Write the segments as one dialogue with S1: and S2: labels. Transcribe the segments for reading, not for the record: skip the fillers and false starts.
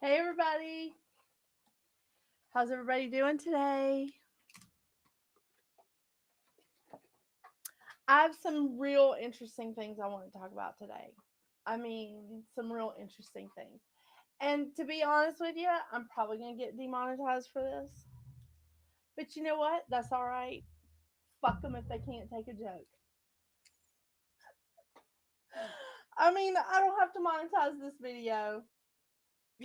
S1: Hey everybody, how's everybody doing today? I have some real interesting things I want to talk about today. I mean, some real interesting things. And to be honest with you, I'm probably going to get demonetized for this. But you know what? That's all right. Fuck them if they can't take a joke. I mean, I don't have to monetize this video,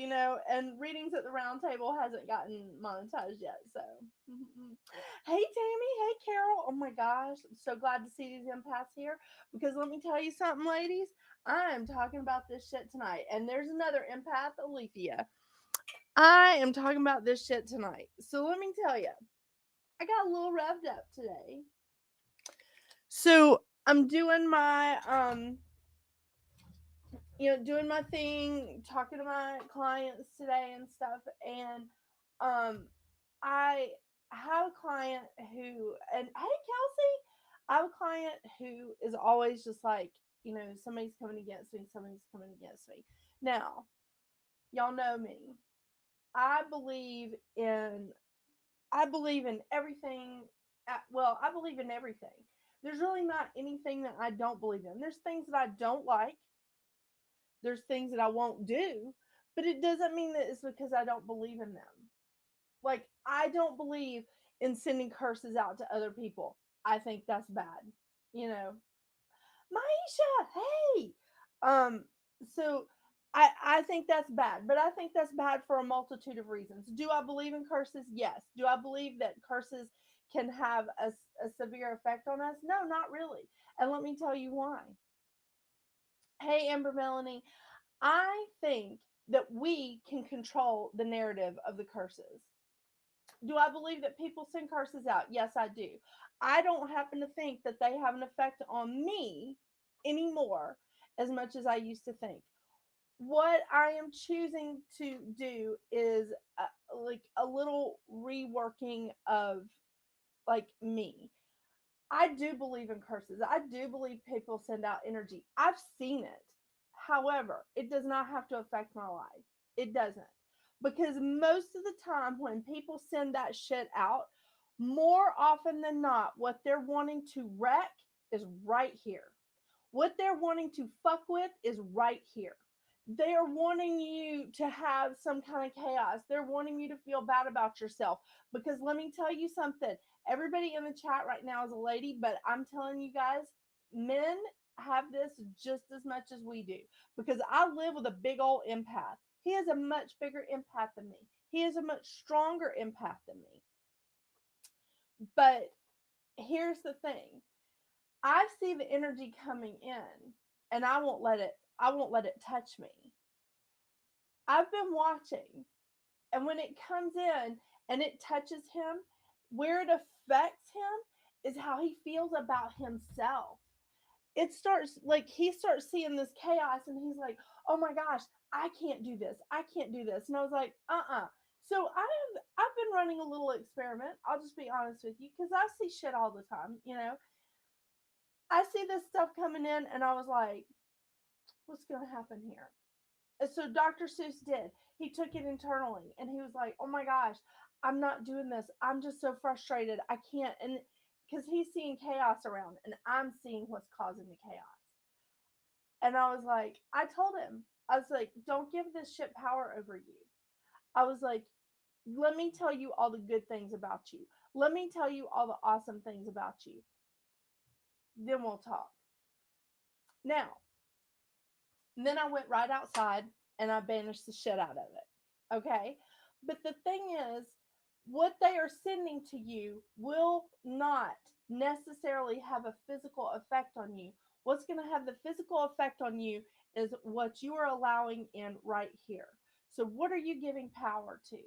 S1: and readings at the round table hasn't gotten monetized yet. So, hey Tammy, hey Carol. Oh my gosh, I'm so glad to see these empaths here because let me tell you something, ladies. I am talking about this shit tonight, and there's another empath, Alethea. I am talking about this shit tonight. So let me tell you, I got a little revved up today. So I'm doing my doing my thing, talking to my clients today and stuff. And I have a client who, and hey, Kelsey, I have a client who is always just like, somebody's coming against me, somebody's coming against me. Now, y'all know me. I believe in, I believe in everything. Well, I believe in everything. There's really not anything that I don't believe in. There's things that I don't like. There's things that I won't do, but it doesn't mean that it's because I don't believe in them. Like, I don't believe in sending curses out to other people. I think that's bad. You know, Maisha, hey. Um, so I think that's bad, but I think that's bad for a multitude of reasons. Do I believe in curses? Yes. Do I believe that curses can have a severe effect on us? No, not really. And let me tell you why. Hey, Amber Melanie, I think that we can control the narrative of the curses. Do I believe that people send curses out? Yes, I do. I don't happen to think that they have an effect on me anymore as much as I used to think. What I am choosing to do is like a little reworking of like me. I do believe in curses. I do believe people send out energy. I've seen it. However, it does not have to affect my life. It doesn't. Because most of the time when people send that shit out, more often than not, what they're wanting to wreck is right here. What they're wanting to fuck with is right here. They are wanting you to have some kind of chaos. They're wanting you to feel bad about yourself. Because let me tell you something. Everybody in the chat right now is a lady, but I'm telling you guys, men have this just as much as we do. Because I live with a big old empath. He is a much bigger empath than me. He is a much stronger empath than me. But here's the thing. I see the energy coming in and I won't let it touch me. I've been watching, and when it comes in and it touches him, where it affects him is how he feels about himself. It starts like he starts seeing this chaos and he's like, "Oh my gosh, I can't do this. I can't do this." And I was like, So I've been running a little experiment. I'll just be honest with you cuz I see shit all the time. I see this stuff coming in and I was like, "What's going to happen here?" And so Dr. Seuss did. He took it internally and he was like, "Oh my gosh, I'm not doing this. I'm just so frustrated. I can't." And because he's seeing chaos around and I'm seeing what's causing the chaos. And I was like, I told him, I was like, "Don't give this shit power over you." I was like, "Let me tell you all the good things about you. Let me tell you all the awesome things about you. Then we'll talk." Now, then I went right outside and I banished the shit out of it. Okay? But the thing is, what they are sending to you will not necessarily have a physical effect on you. What's going to have the physical effect on you is what you are allowing in right here. So, what are you giving power to?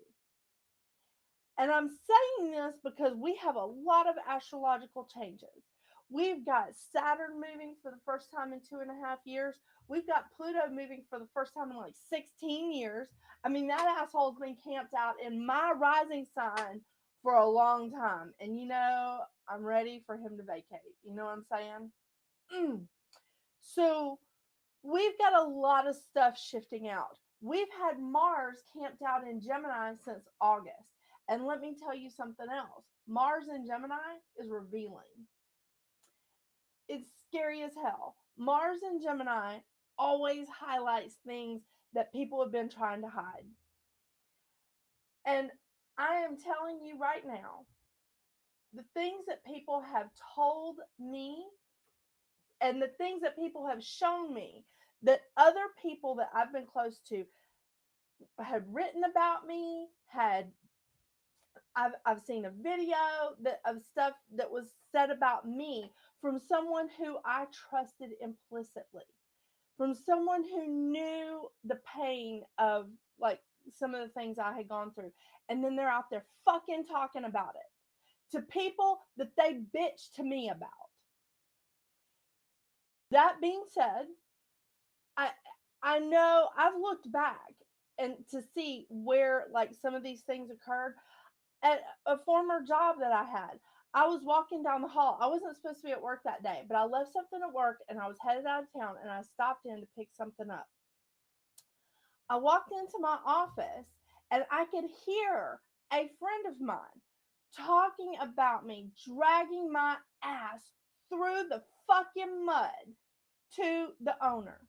S1: And I'm saying this because we have a lot of astrological changes. We've got Saturn moving for the first time in 2.5 years. We've got Pluto moving for the first time in like 16 years. I mean, that asshole's been camped out in my rising sign for a long time. And I'm ready for him to vacate. You know what I'm saying? So we've got a lot of stuff shifting out. We've had Mars camped out in Gemini since August. And let me tell you something else. Mars in Gemini is revealing. It's scary as hell. Mars in Gemini always highlights things that people have been trying to hide. And I am telling you right now, the things that people have told me and the things that people have shown me that other people that I've been close to had written about me, I've seen a video of stuff that was said about me from someone who I trusted implicitly, from someone who knew the pain of like some of the things I had gone through. And then they're out there fucking talking about it to people that they bitch to me about. That being said, I I know I've looked back and to see where like some of these things occurred at a former job that I had. I was walking down the hall. I wasn't supposed to be at work that day, but I left something at work and I was headed out of town and I stopped in to pick something up. I walked into my office and I could hear a friend of mine talking about me, dragging my ass through the fucking mud to the owner.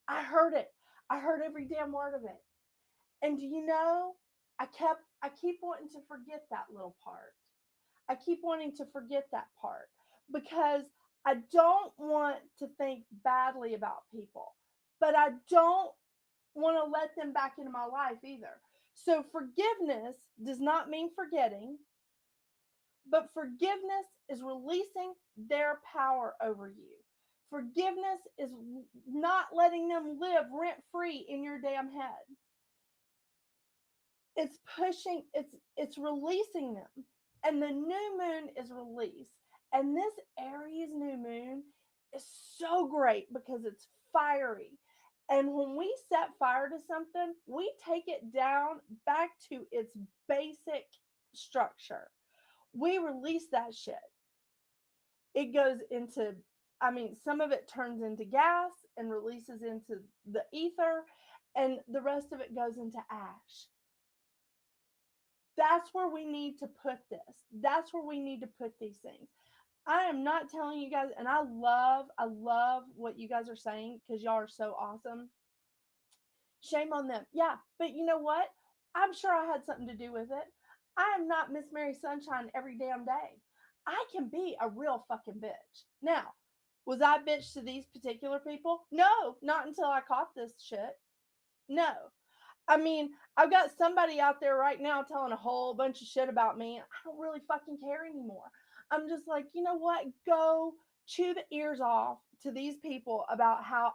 S1: I heard it. I heard every damn word of it. And do you know, I keep wanting to forget that little part. I keep wanting to forget that part because I don't want to think badly about people, but I don't want to let them back into my life either. So forgiveness does not mean forgetting, but forgiveness is releasing their power over you. Forgiveness is not letting them live rent free in your damn head. It's pushing, it's releasing them. And the new moon is released. And this Aries new moon is so great because it's fiery. And when we set fire to something, we take it down back to its basic structure. We release that shit. It goes into, I mean, some of it turns into gas and releases into the ether, and the rest of it goes into ash. That's where we need to put this. That's where we need to put these things. I am not telling you guys, and I love what you guys are saying because y'all are so awesome. Shame on them. Yeah, but you know what? I'm sure I had something to do with it. I am not Miss Mary Sunshine every damn day. I can be a real fucking bitch. Now, was I bitch to these particular people? No, not until I caught this shit. No. I mean, I've got somebody out there right now telling a whole bunch of shit about me. I don't really fucking care anymore. I'm just like, you know what? Go chew the ears off to these people about how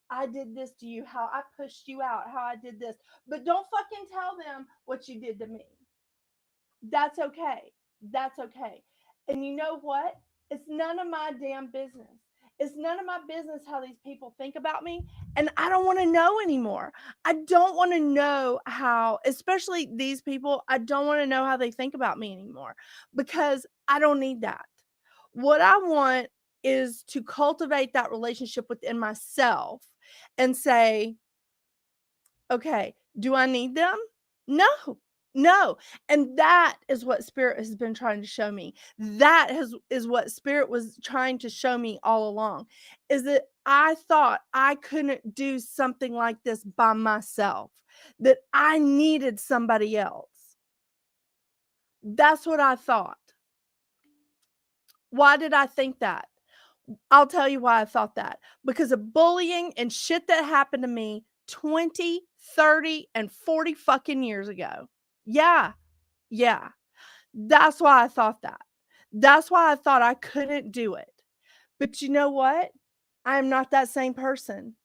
S1: I did this to you, how I pushed you out, how I did this. But don't fucking tell them what you did to me. That's okay. That's okay. And you know what? It's none of my damn business. It's none of my business how these people think about me. And I don't want to know anymore. I don't want to know how, especially these people, I don't want to know how they think about me anymore because I don't need that. What I want is to cultivate that relationship within myself and say, okay, do I need them? No, no. And that is what spirit has been trying to show me. Is what spirit was trying to show me all along. Is that I thought I couldn't do something like this by myself, that I needed somebody else. That's what I thought. Why did I think that? I'll tell you why I thought that. Because of bullying and shit that happened to me 20, 30, and 40 fucking years ago. Yeah. Yeah. That's why I thought that. That's why I thought I couldn't do it. But you know what? I am not that same person.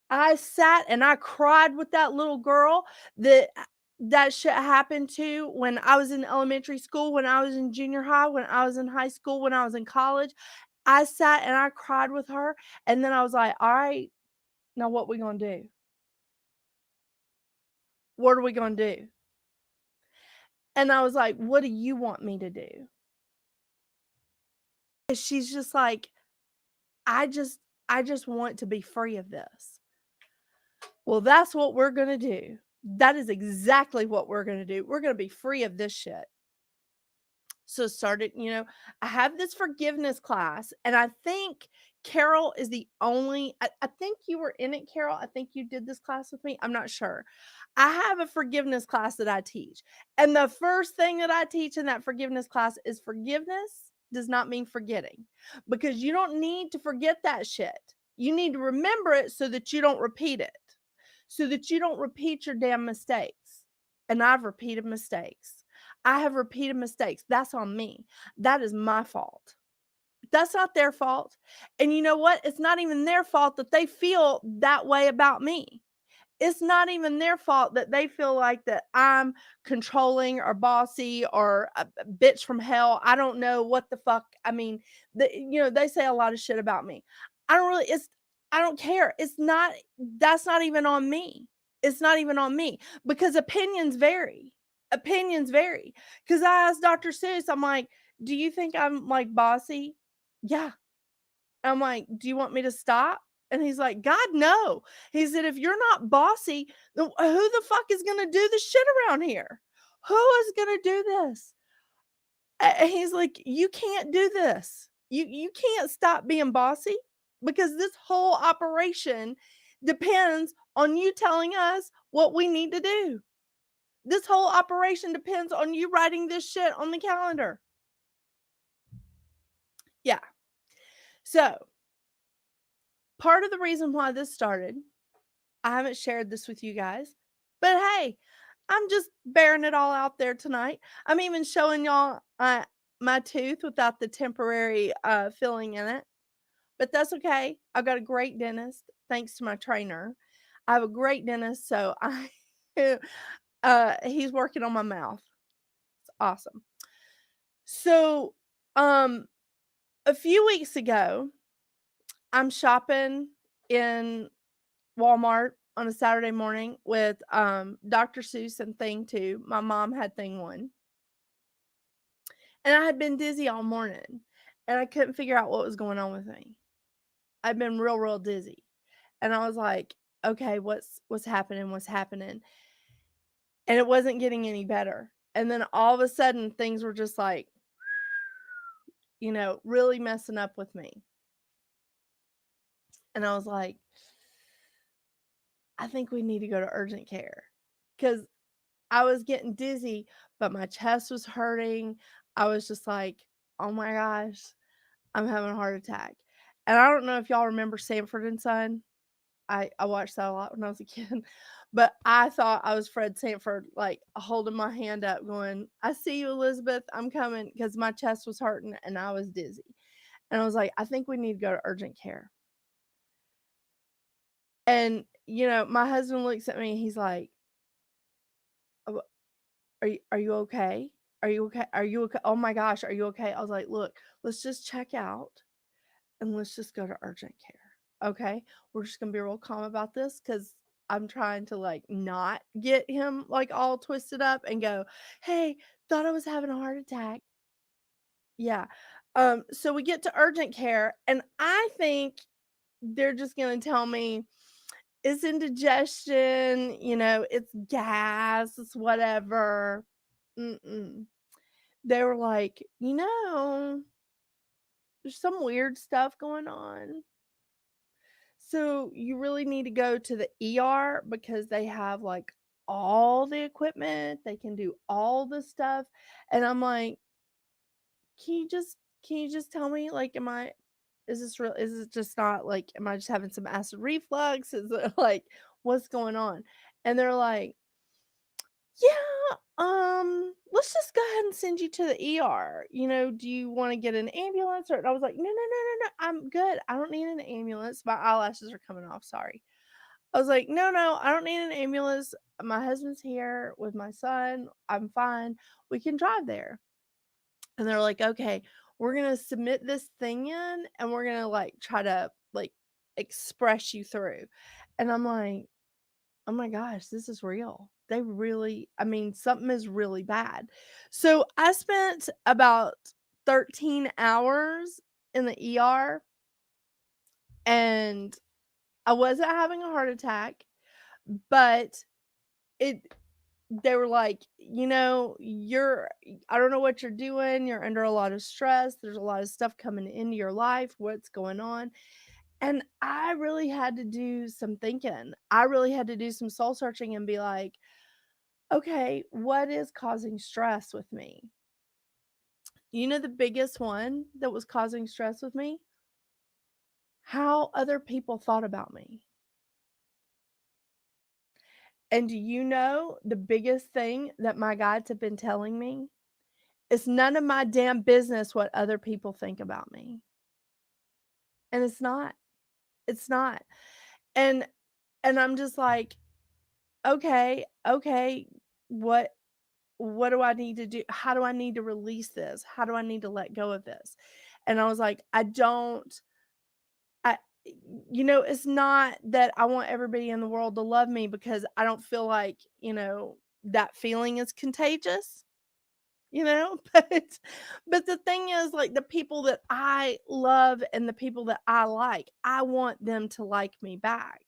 S1: I sat and I cried with that little girl that shit happened to when I was in elementary school, when I was in junior high, when I was in high school, when I was in college. I sat and I cried with her, and then I was like, all right, now what we gonna do? What are we gonna do? And I was like, what do you want me to do? And she's just like, I just want to be free of this. Well, that's what we're going to do. That is exactly what we're going to do. We're going to be free of this shit. So I have this forgiveness class, and I think Carol is the only, I think you were in it, Carol. I think you did this class with me. I'm not sure. I have a forgiveness class that I teach. And the first thing that I teach in that forgiveness class is forgiveness does not mean forgetting, because you don't need to forget that shit. You need to remember it so that you don't repeat it, so that you don't repeat your damn mistakes. And I've repeated mistakes. I have repeated mistakes. That's on me. That is my fault. That's not their fault. And you know what? It's not even their fault that they feel that way about me. It's not even their fault that they feel like that I'm controlling or bossy or a bitch from hell. I don't know what the fuck. I mean, they say a lot of shit about me. I don't care. That's not even on me. It's not even on me, because opinions vary. Opinions vary. Because I asked Dr. Seuss, I'm like, do you think I'm like bossy? Yeah. I'm like, do you want me to stop? And he's like, God, no. He said, if you're not bossy, then who the fuck is going to do the shit around here? Who is going to do this? And he's like, you can't do this. You can't stop being bossy, because this whole operation depends on you telling us what we need to do. This whole operation depends on you writing this shit on the calendar. Yeah. So, part of the reason why this started, I haven't shared this with you guys, but hey, I'm just bearing it all out there tonight. I'm even showing y'all my tooth without the temporary filling in it, but that's okay. I've got a great dentist, thanks to my trainer. I have a great dentist, so he's working on my mouth. It's awesome. So, a few weeks ago, I'm shopping in Walmart on a Saturday morning with Dr. Seuss and Thing 2. My mom had Thing 1. And I had been dizzy all morning, and I couldn't figure out what was going on with me. I'd been real dizzy. And I was like, okay, what's happening? What's happening? And it wasn't getting any better. And then all of a sudden things were just like, really messing up with me. And I was like, I think we need to go to urgent care, because I was getting dizzy, but my chest was hurting. I was just like, oh my gosh, I'm having a heart attack. And I don't know if y'all remember Sanford and Son. I watched that a lot when I was a kid, but I thought I was Fred Sanford, like holding my hand up going, I see you, Elizabeth, I'm coming, because my chest was hurting and I was dizzy. And I was like, I think we need to go to urgent care. And, my husband looks at me and he's like, are you okay? Are you okay? Are you okay? Oh my gosh, are you okay? I was like, look, let's just check out and let's just go to urgent care. Okay? We're just gonna be real calm about this, because I'm trying to like not get him like all twisted up and go, hey, thought I was having a heart attack. Yeah. So we get to urgent care, and I think they're just gonna tell me it's indigestion, it's gas, it's whatever. Mm-mm. They were like, there's some weird stuff going on. So you really need to go to the ER, because they have like all the equipment. They can do all the stuff. And I'm like, can you just tell me, like, is this real? Is it just not like, am I just having some acid reflux? Is it like, what's going on? And they're like, yeah, let's just go ahead and send you to the ER. Do you want to get an ambulance? And I was like, no, I'm good. I don't need an ambulance. My eyelashes are coming off. Sorry. I was like, no, I don't need an ambulance. My husband's here with my son. I'm fine. We can drive there. And they're like, okay, we're going to submit this thing in, and we're going to like try to like express you through. And I'm like, oh my gosh, this is real. Something is really bad. So I spent about 13 hours in the ER, and I wasn't having a heart attack, But they were like, I don't know what you're doing. You're under a lot of stress. There's a lot of stuff coming into your life. What's going on? And I really had to do some thinking. I really had to do some soul searching and be like, okay, what is causing stress with me? The biggest one that was causing stress with me? How other people thought about me. And do you know the biggest thing that my guides have been telling me? It's none of my damn business what other people think about me. And it's not. It's not. And I'm just like, okay, what do I need to do? How do I need to release this? How do I need to let go of this? And I was like, I it's not that I want everybody in the world to love me, because I don't feel like, that feeling is contagious, but the thing is, like, the people that I love and the people that I like, I want them to like me back.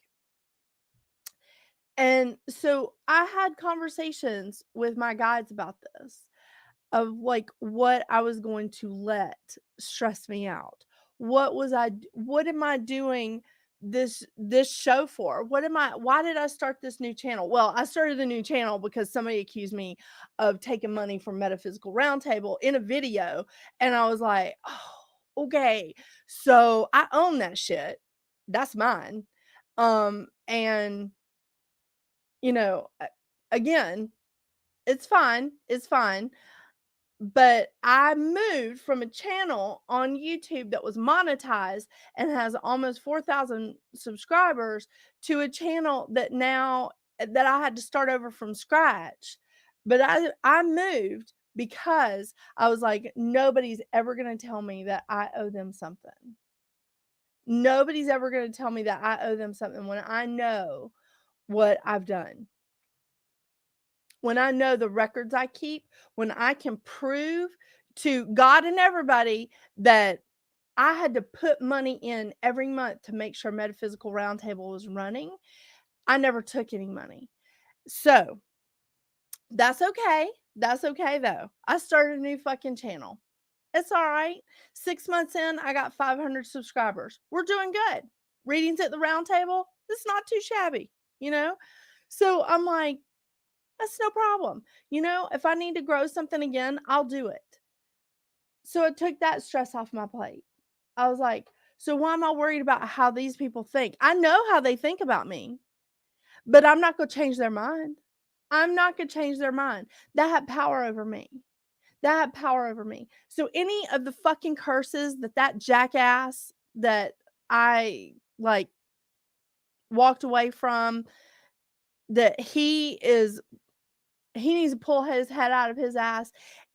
S1: And so I had conversations with my guides about this, of like what I was going to let stress me out. What am I doing this show for? Why did I start this new channel? Well, I started the new channel because somebody accused me of taking money from Metaphysical Round Table in a video, and I was like, "Oh, okay. So I own that shit. That's mine." And again, it's fine. It's fine. But I moved from a channel on YouTube that was monetized and has almost 4,000 subscribers to a channel that I had to start over from scratch. But I moved because I was like, nobody's ever going to tell me that I owe them something. Nobody's ever going to tell me that I owe them something when I know what I've done. When I know the records I keep, when I can prove to God and everybody that I had to put money in every month to make sure Metaphysical Roundtable was running, I never took any money. So that's okay. That's okay though. I started a new fucking channel. It's all right. 6 months in, I got 500 subscribers. We're doing good. Readings at the round table, it's not too shabby, you know? So I'm like, that's no problem. If I need to grow something again, I'll do it. So it took that stress off my plate. I was like, so why am I worried about how these people think? I know how they think about me, but I'm not going to change their mind. I'm not going to change their mind. That had power over me. That had power over me. So any of the fucking curses that jackass that I like walked away from, that he needs to pull his head out of his ass.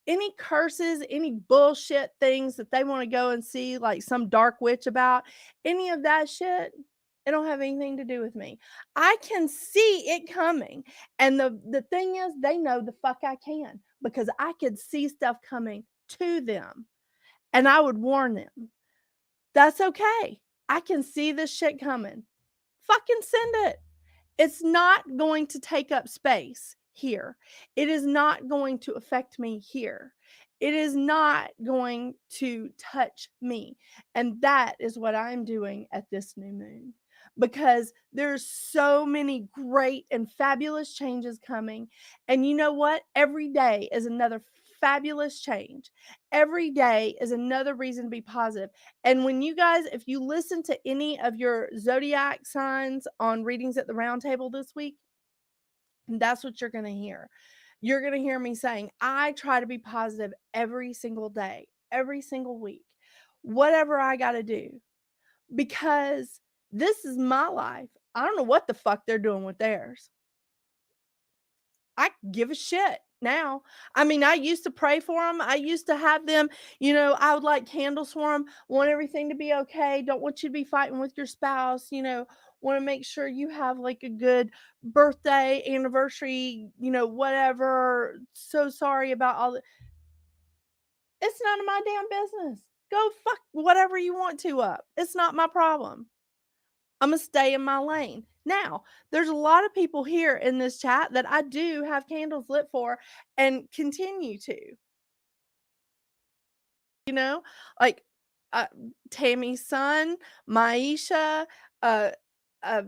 S1: Any curses, any bullshit things that they want to go and see like some dark witch about, any of that shit, it don't have anything to do with me. I can see it coming. And the thing is, they know the fuck I can, because I could see stuff coming to them and I would warn them. That's okay. I can see this shit coming. Fucking send it. It's not going to take up space here. It is not going to affect me here. It is not going to touch me. And that is what I'm doing at this new moon, because there's so many great and fabulous changes coming. And you know what? Every day is another fabulous change. Every day is another reason to be positive. And when you guys, if you listen to any of your zodiac signs on readings at the round table this week, that's what you're going to hear. You're going to hear me saying, I try to be positive every single day, every single week, whatever I got to do, because this is my life. I don't know what the fuck they're doing with theirs. I give a shit now. I mean, I used to pray for them. I used to have them, I would light candles for them, want everything to be okay. Don't want you to be fighting with your spouse, want to make sure you have like a good birthday, anniversary, whatever. So sorry about all the. It's none of my damn business. Go fuck whatever you want to up. It's not my problem. I'm going to stay in my lane. Now, there's a lot of people here in this chat that I do have candles lit for and continue to. You know, like uh, Tammy's son, Maisha, uh, uh,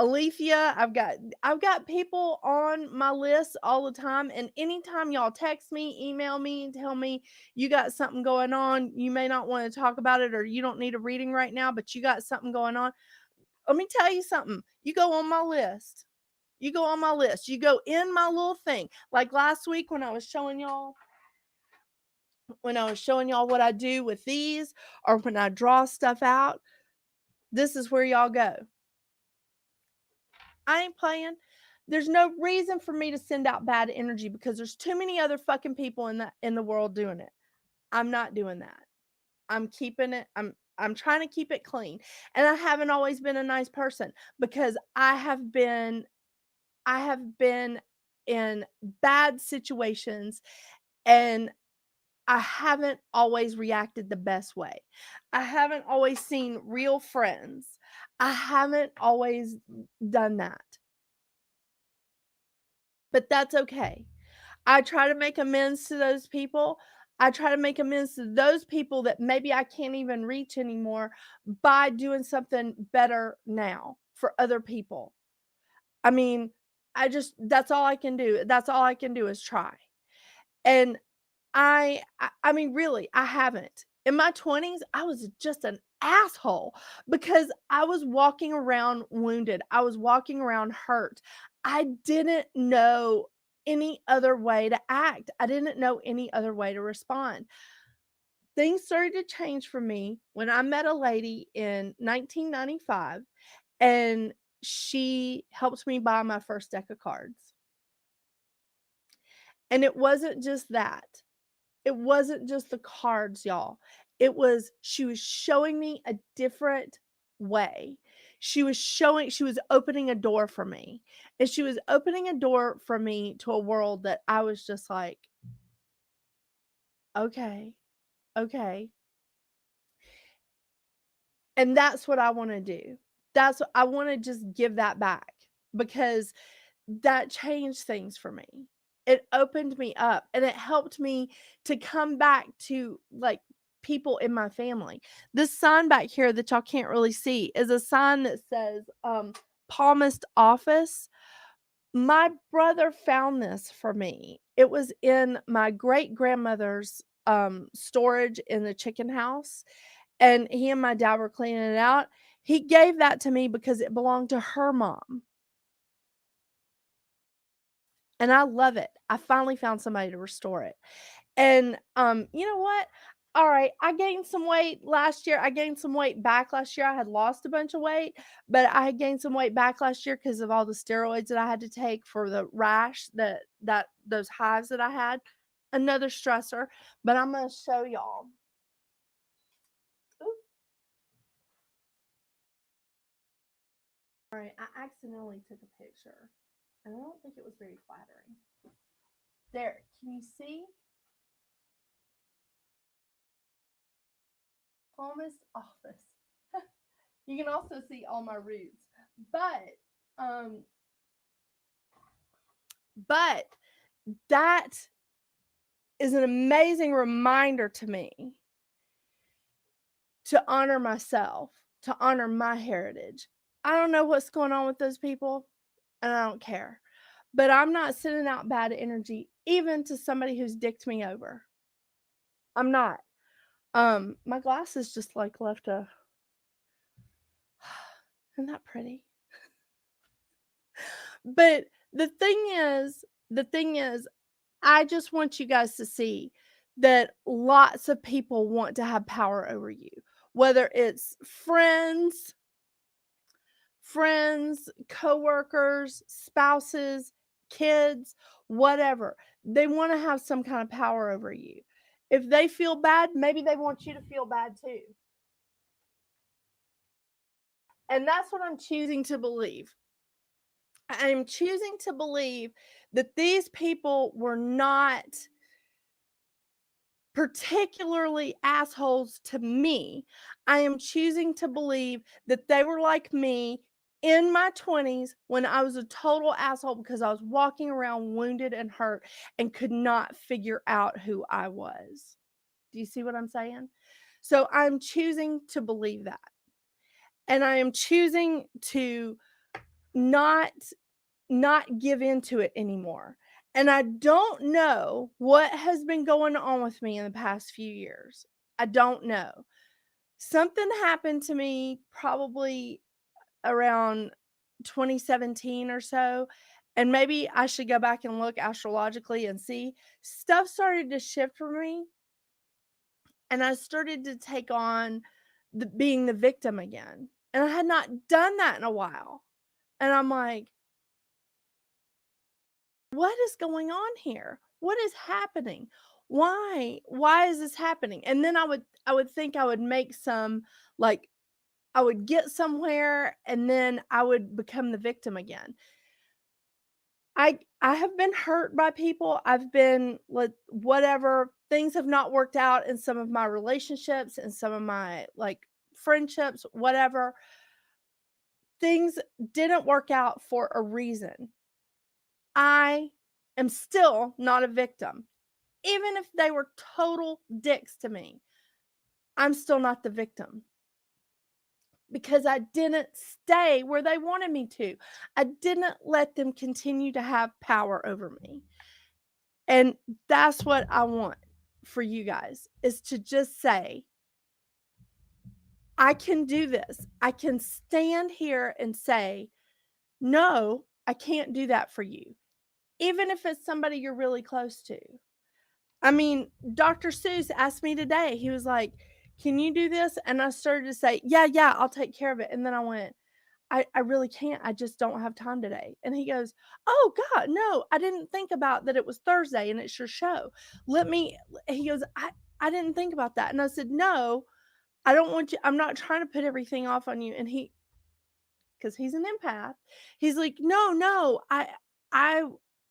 S1: Alethea. I've got people on my list all the time, and anytime y'all text me, email me, and tell me you got something going on, you may not want to talk about it, or you don't need a reading right now, but you got something going on. Let me tell you something. You go on my list. You go on my list. You go in my little thing. Like last week when I was showing y'all what I do with these, or when I draw stuff out, this is where y'all go. I ain't playing. There's no reason for me to send out bad energy because there's too many other fucking people in the world doing it. I'm not doing that. I'm keeping it. I'm trying to keep it clean. And I haven't always been a nice person because I have been in bad situations, and I haven't always reacted the best way. I haven't always seen real friends. I haven't always done that. But that's okay. I try to make amends to those people. I try to make amends to those people that maybe I can't even reach anymore by doing something better now for other people. I mean, that's all I can do. That's all I can do is try. And I mean, really, I haven't. In my 20s, I was just an asshole because I was walking around wounded. I was walking around hurt. I didn't know any other way to act. I didn't know any other way to respond. Things started to change for me when I met a lady in 1995, and she helped me buy my first deck of cards. And it wasn't just that. It wasn't just the cards, y'all. She was showing me a different way. She was opening a door for me. And she was opening a door for me to a world that I was just like, okay, okay. And that's what I want to do. That's what I want to just give that back because that changed things for me. It opened me up, and it helped me to come back to like people in my family. This sign back here that y'all can't really see is a sign that says palmist office. My brother found this for me. It was in my great grandmother's storage in the chicken house, and he and my dad were cleaning it out. He gave that to me because it belonged to her mom. And I love it. I finally found somebody to restore it. And you know what? All right, I gained some weight last year. I gained some weight back last year. I had lost a bunch of weight, but I had gained some weight back last year because of all the steroids that I had to take for the rash that those hives that I had. Another stressor, but I'm gonna show y'all. Ooh. All right, I accidentally took a picture, and I don't think it was very flattering. There, can you see? Palmist office. You can also see all my roots. Um but that is an amazing reminder to me to honor myself, to honor my heritage. I don't know what's going on with those people, and I don't care. But I'm not sending out bad energy even to somebody who's dicked me over. I'm not. My glasses just like left a isn't that pretty? But the thing is, I just want you guys to see that lots of people want to have power over you, whether it's friends, coworkers, spouses, kids, whatever. They want to have some kind of power over you. If they feel bad, maybe they want you to feel bad too. And that's what I'm choosing to believe. I'm choosing to believe that these people were not particularly assholes to me. I am choosing to believe that they were like me in my 20s when I was a total asshole because I was walking around wounded and hurt and could not figure out who I was. Do you see what I'm saying? So I'm choosing to believe that. And I am choosing to not not give into it anymore. And I don't know what has been going on with me in the past few years. I don't know. Something happened to me probably around 2017 or so. And maybe I should go back and look astrologically and see. Stuff started to shift for me. And I started to take on being the victim again. And I had not done that in a while. And I'm like, what is going on here? What is happening? Why is this happening? And then I would think I would make some, like, I would get somewhere and then I would become the victim again. I have been hurt by people. I've been, like, whatever, things have not worked out in some of my relationships and some of my, like, friendships, whatever. Things didn't work out for a reason. I am still not a victim. Even if they were total dicks to me, I'm still not the victim because I didn't stay where they wanted me to. I didn't let them continue to have power over me. And that's what I want for you guys, is to just say, I can do this. I can stand here and say, no, I can't do that for you. Even if it's somebody you're really close to. I mean, Dr. Seuss asked me today, he was like, can you do this? And I started to say, yeah, I'll take care of it. And then I went, I really can't. I just don't have time today. And he goes, oh God, no, I didn't think about that it was Thursday and it's your show. He goes, I didn't think about that. And I said, no, I don't want you, I'm not trying to put everything off on you. And because he's an empath, he's like, no, I,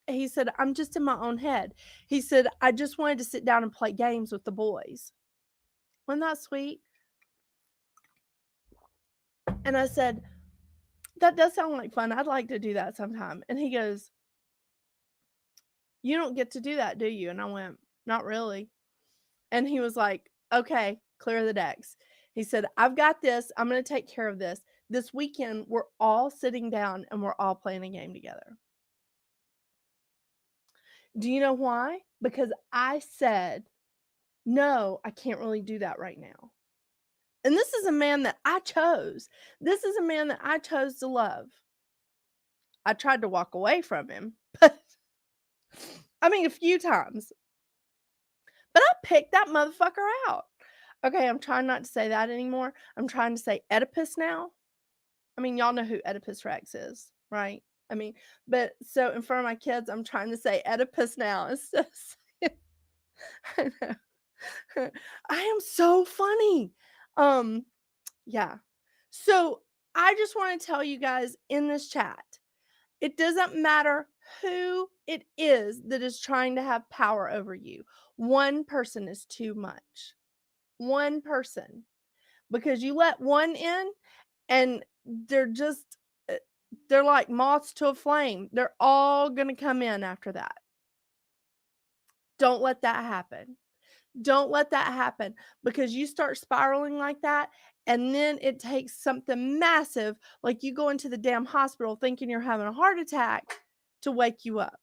S1: he said, I'm just in my own head. He said, I just wanted to sit down and play games with the boys. Wasn't that sweet? And I said, that does sound like fun. I'd like to do that sometime. And he goes, you don't get to do that, do you? And I went, not really. And he was like, okay, clear the decks. He said, I've got this. I'm going to take care of this. This weekend, we're all sitting down and we're all playing a game together. Do you know why? Because I said, no, I can't really do that right now. And this is a man that I chose. This is a man that I chose to love. I tried to walk away from him, but I mean, a few times. But I picked that motherfucker out. Okay, I'm trying not to say that anymore. I'm trying to say Oedipus now. I mean, y'all know who Oedipus Rex is, right? I mean, but so in front of my kids, I'm trying to say Oedipus now. It's just, I know. I am so funny. Yeah. So I just want to tell you guys in this chat, it doesn't matter who it is that is trying to have power over you. One person is too much. One person. Because you let one in and they're just, they're like moths to a flame. They're all going to come in after that. Don't let that happen. Don't let that happen, because you start spiraling like that, and then it takes something massive, like you go into the damn hospital thinking you're having a heart attack, to wake you up.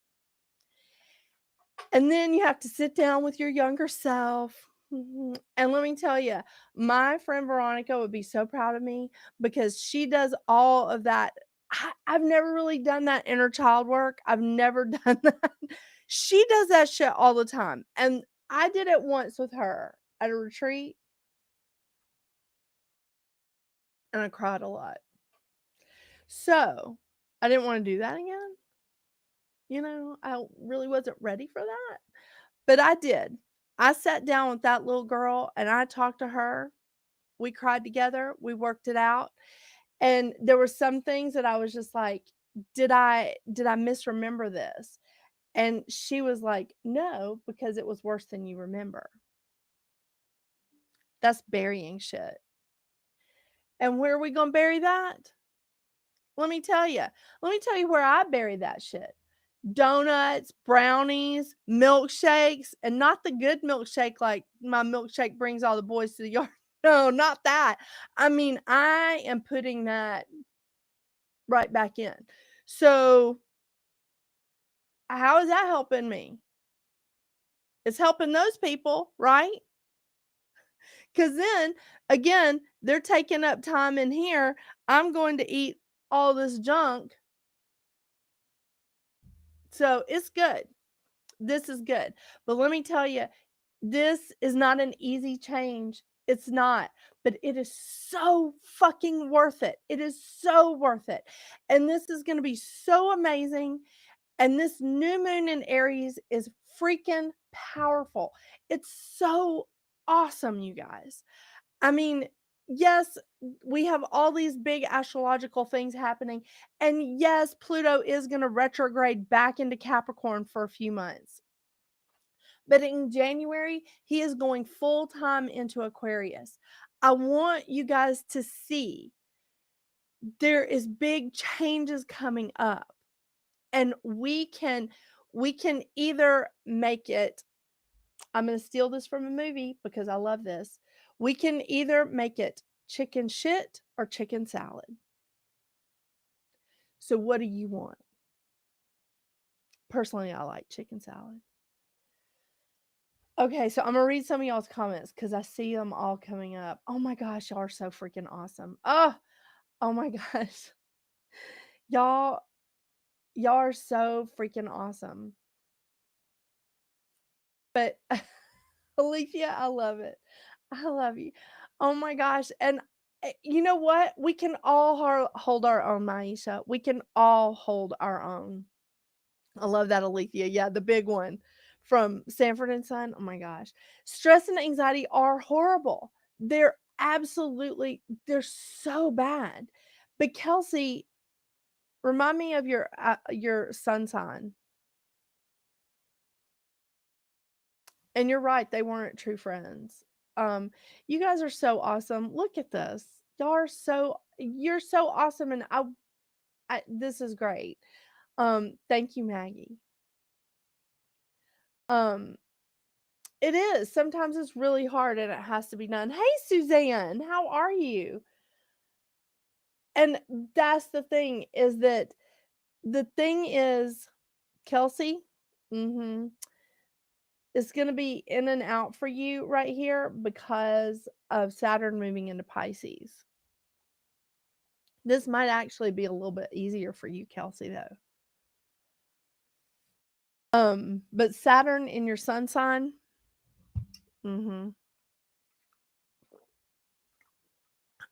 S1: And then you have to sit down with your younger self. And let me tell you, my friend Veronica would be so proud of me, because she does all of that. I've never really done that inner child work. I've never done that. She does that shit all the time. And I did it once with her at a retreat, and I cried a lot. So I didn't want to do that again. You know, I really wasn't ready for that. But I did. I sat down with that little girl and I talked to her. We cried together. We worked it out. And there were some things that I was just like, did I misremember this? And she was like, no, because it was worse than you remember. That's burying shit. And where are we going to bury that? Let me tell you. Let me tell you where I bury that shit. Donuts, brownies, milkshakes, and not the good milkshake like my milkshake brings all the boys to the yard. No, not that. I mean, I am putting that right back in. So, how is that helping me? It's helping those people, right? Because then, again, they're taking up time in here. I'm going to eat all this junk. So, it's good. This is good. But let me tell you, this is not an easy change. It's not, but it is so fucking worth it. It is so worth it. And this is going to be so amazing. And this new moon in Aries is freaking powerful. It's so awesome, you guys. I mean, yes, we have all these big astrological things happening. And yes, Pluto is going to retrograde back into Capricorn for a few months. But in January, he is going full time into Aquarius. I want you guys to see there is big changes coming up. And we can either make it, I'm going to steal this from a movie because I love this. We can either make it chicken shit or chicken salad. So what do you want? Personally, I like chicken salad. Okay, so I'm gonna read some of y'all's comments because I see them all coming up. Oh my gosh, y'all are so freaking awesome. Oh my gosh. Y'all, y'all are so freaking awesome. But Alicia, I love it. I love you. Oh my gosh. And you know what? We can all hold our own, Maisha. We can all hold our own. I love that, Alethea. Yeah, the big one from Sanford and Son. Oh my gosh. Stress and anxiety are horrible. They're absolutely, they're so bad. But Kelsey, remind me of your sun sign. And you're right, they weren't true friends. You guys are so awesome. Look at this. You're so awesome, and I this is great. Thank you, Maggie. Um, it is. Sometimes it's really hard and it has to be done. Hey, Suzanne, how are you? And that's the thing is that the thing is, Kelsey, mm-hmm, it's going to be in and out for you right here because of Saturn moving into Pisces. This might actually be a little bit easier for you, Kelsey, though. But Saturn in your sun sign, mm-hmm.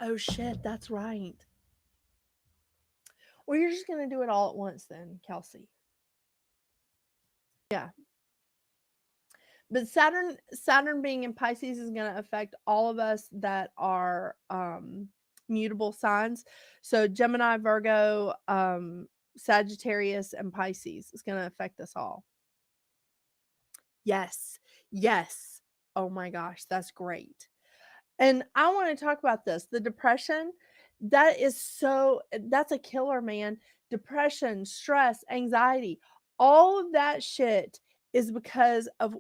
S1: Oh shit, that's right. Well, you're just gonna do it all at once then, Kelsey. Yeah. But Saturn being in Pisces is gonna affect all of us that are mutable signs. So Gemini, Virgo, Sagittarius, and Pisces is gonna affect us all. Yes. Yes. Oh my gosh, that's great. And I want to talk about this. The depression, that's a killer, man. Depression, stress, anxiety, all of that shit is because of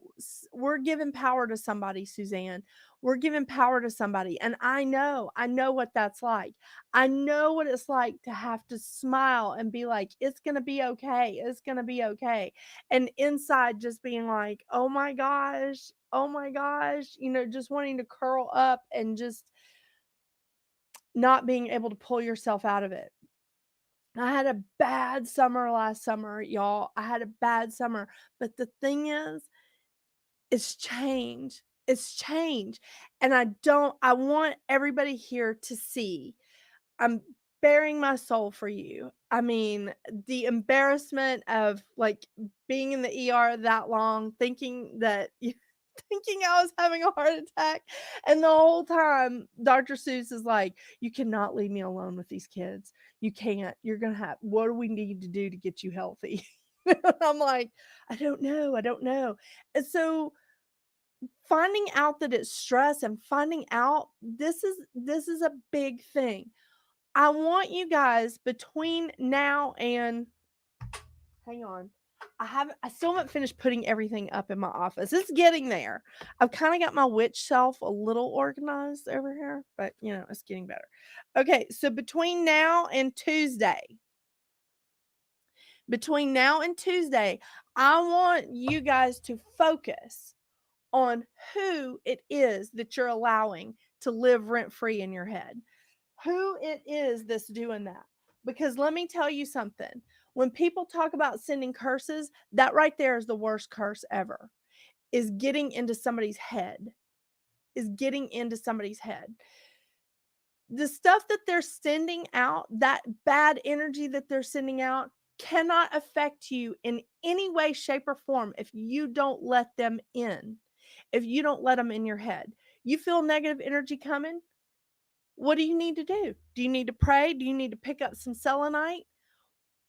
S1: we're giving power to somebody, Suzanne. We're giving power to somebody. And I know what that's like. I know what it's like to have to smile and be like, it's going to be okay. It's going to be okay. And inside just being like, oh my gosh, oh my gosh, just wanting to curl up and just not being able to pull yourself out of it. I had a bad summer last summer, y'all. I had a bad summer. But the thing is, it's change. It's change. And I want everybody here to see I'm bearing my soul for you. I mean, the embarrassment of like being in the ER that long, thinking that thinking I was having a heart attack. And the whole time, Dr. Seuss is like, you cannot leave me alone with these kids. You can't. You're going to have, what do we need to do to get you healthy? I'm like, I don't know. I don't know. And so finding out that it's stress and finding out this is a big thing. I want you guys between now and hang on. I still haven't finished putting everything up in my office. It's getting there. I've kind of got my witch shelf a little organized over here, but it's getting better. Okay, so between now and Tuesday, I want you guys to focus on who it is that you're allowing to live rent free in your head. Who it is that's doing that. Because let me tell you something. When people talk about sending curses, that right there is the worst curse ever. Is getting into somebody's head. Is getting into somebody's head. The stuff that they're sending out, that bad energy that they're sending out, cannot affect you in any way, shape, or form if you don't let them in. If you don't let them in your head. You feel negative energy coming? What do you need to do? Do you need to pray? Do you need to pick up some selenite?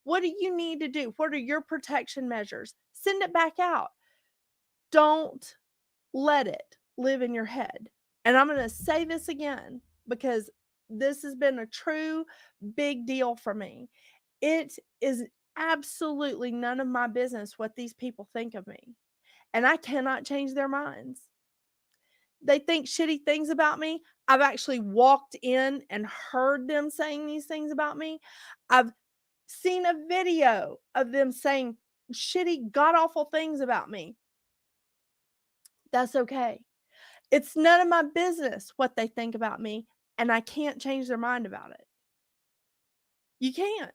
S1: What do you need to do? What are your protection measures? Send it back out. Don't let it live in your head. And I'm going to say this again because this has been a true big deal for me. It is absolutely none of my business what these people think of me. And I cannot change their minds. They think shitty things about me. I've actually walked in and heard them saying these things about me. I've seen a video of them saying shitty, god awful things about me. That's okay. It's none of my business what they think about me, and I can't change their mind about it. You can't.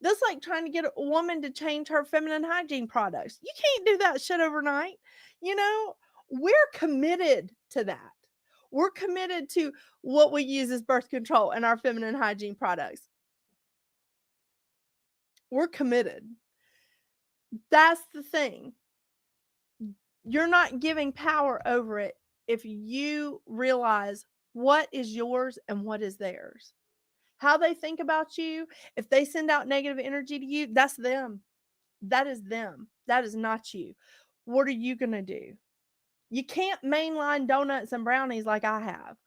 S1: That's like trying to get a woman to change her feminine hygiene products. You can't do that shit overnight. We're committed to that. We're committed to what we use as birth control and our feminine hygiene products. We're committed. That's the thing. You're not giving power over it if you realize what is yours and what is theirs. How they think about you, if they send out negative energy to you, that's them. That is them. That is not you. What are you going to do? You can't mainline donuts and brownies like I have.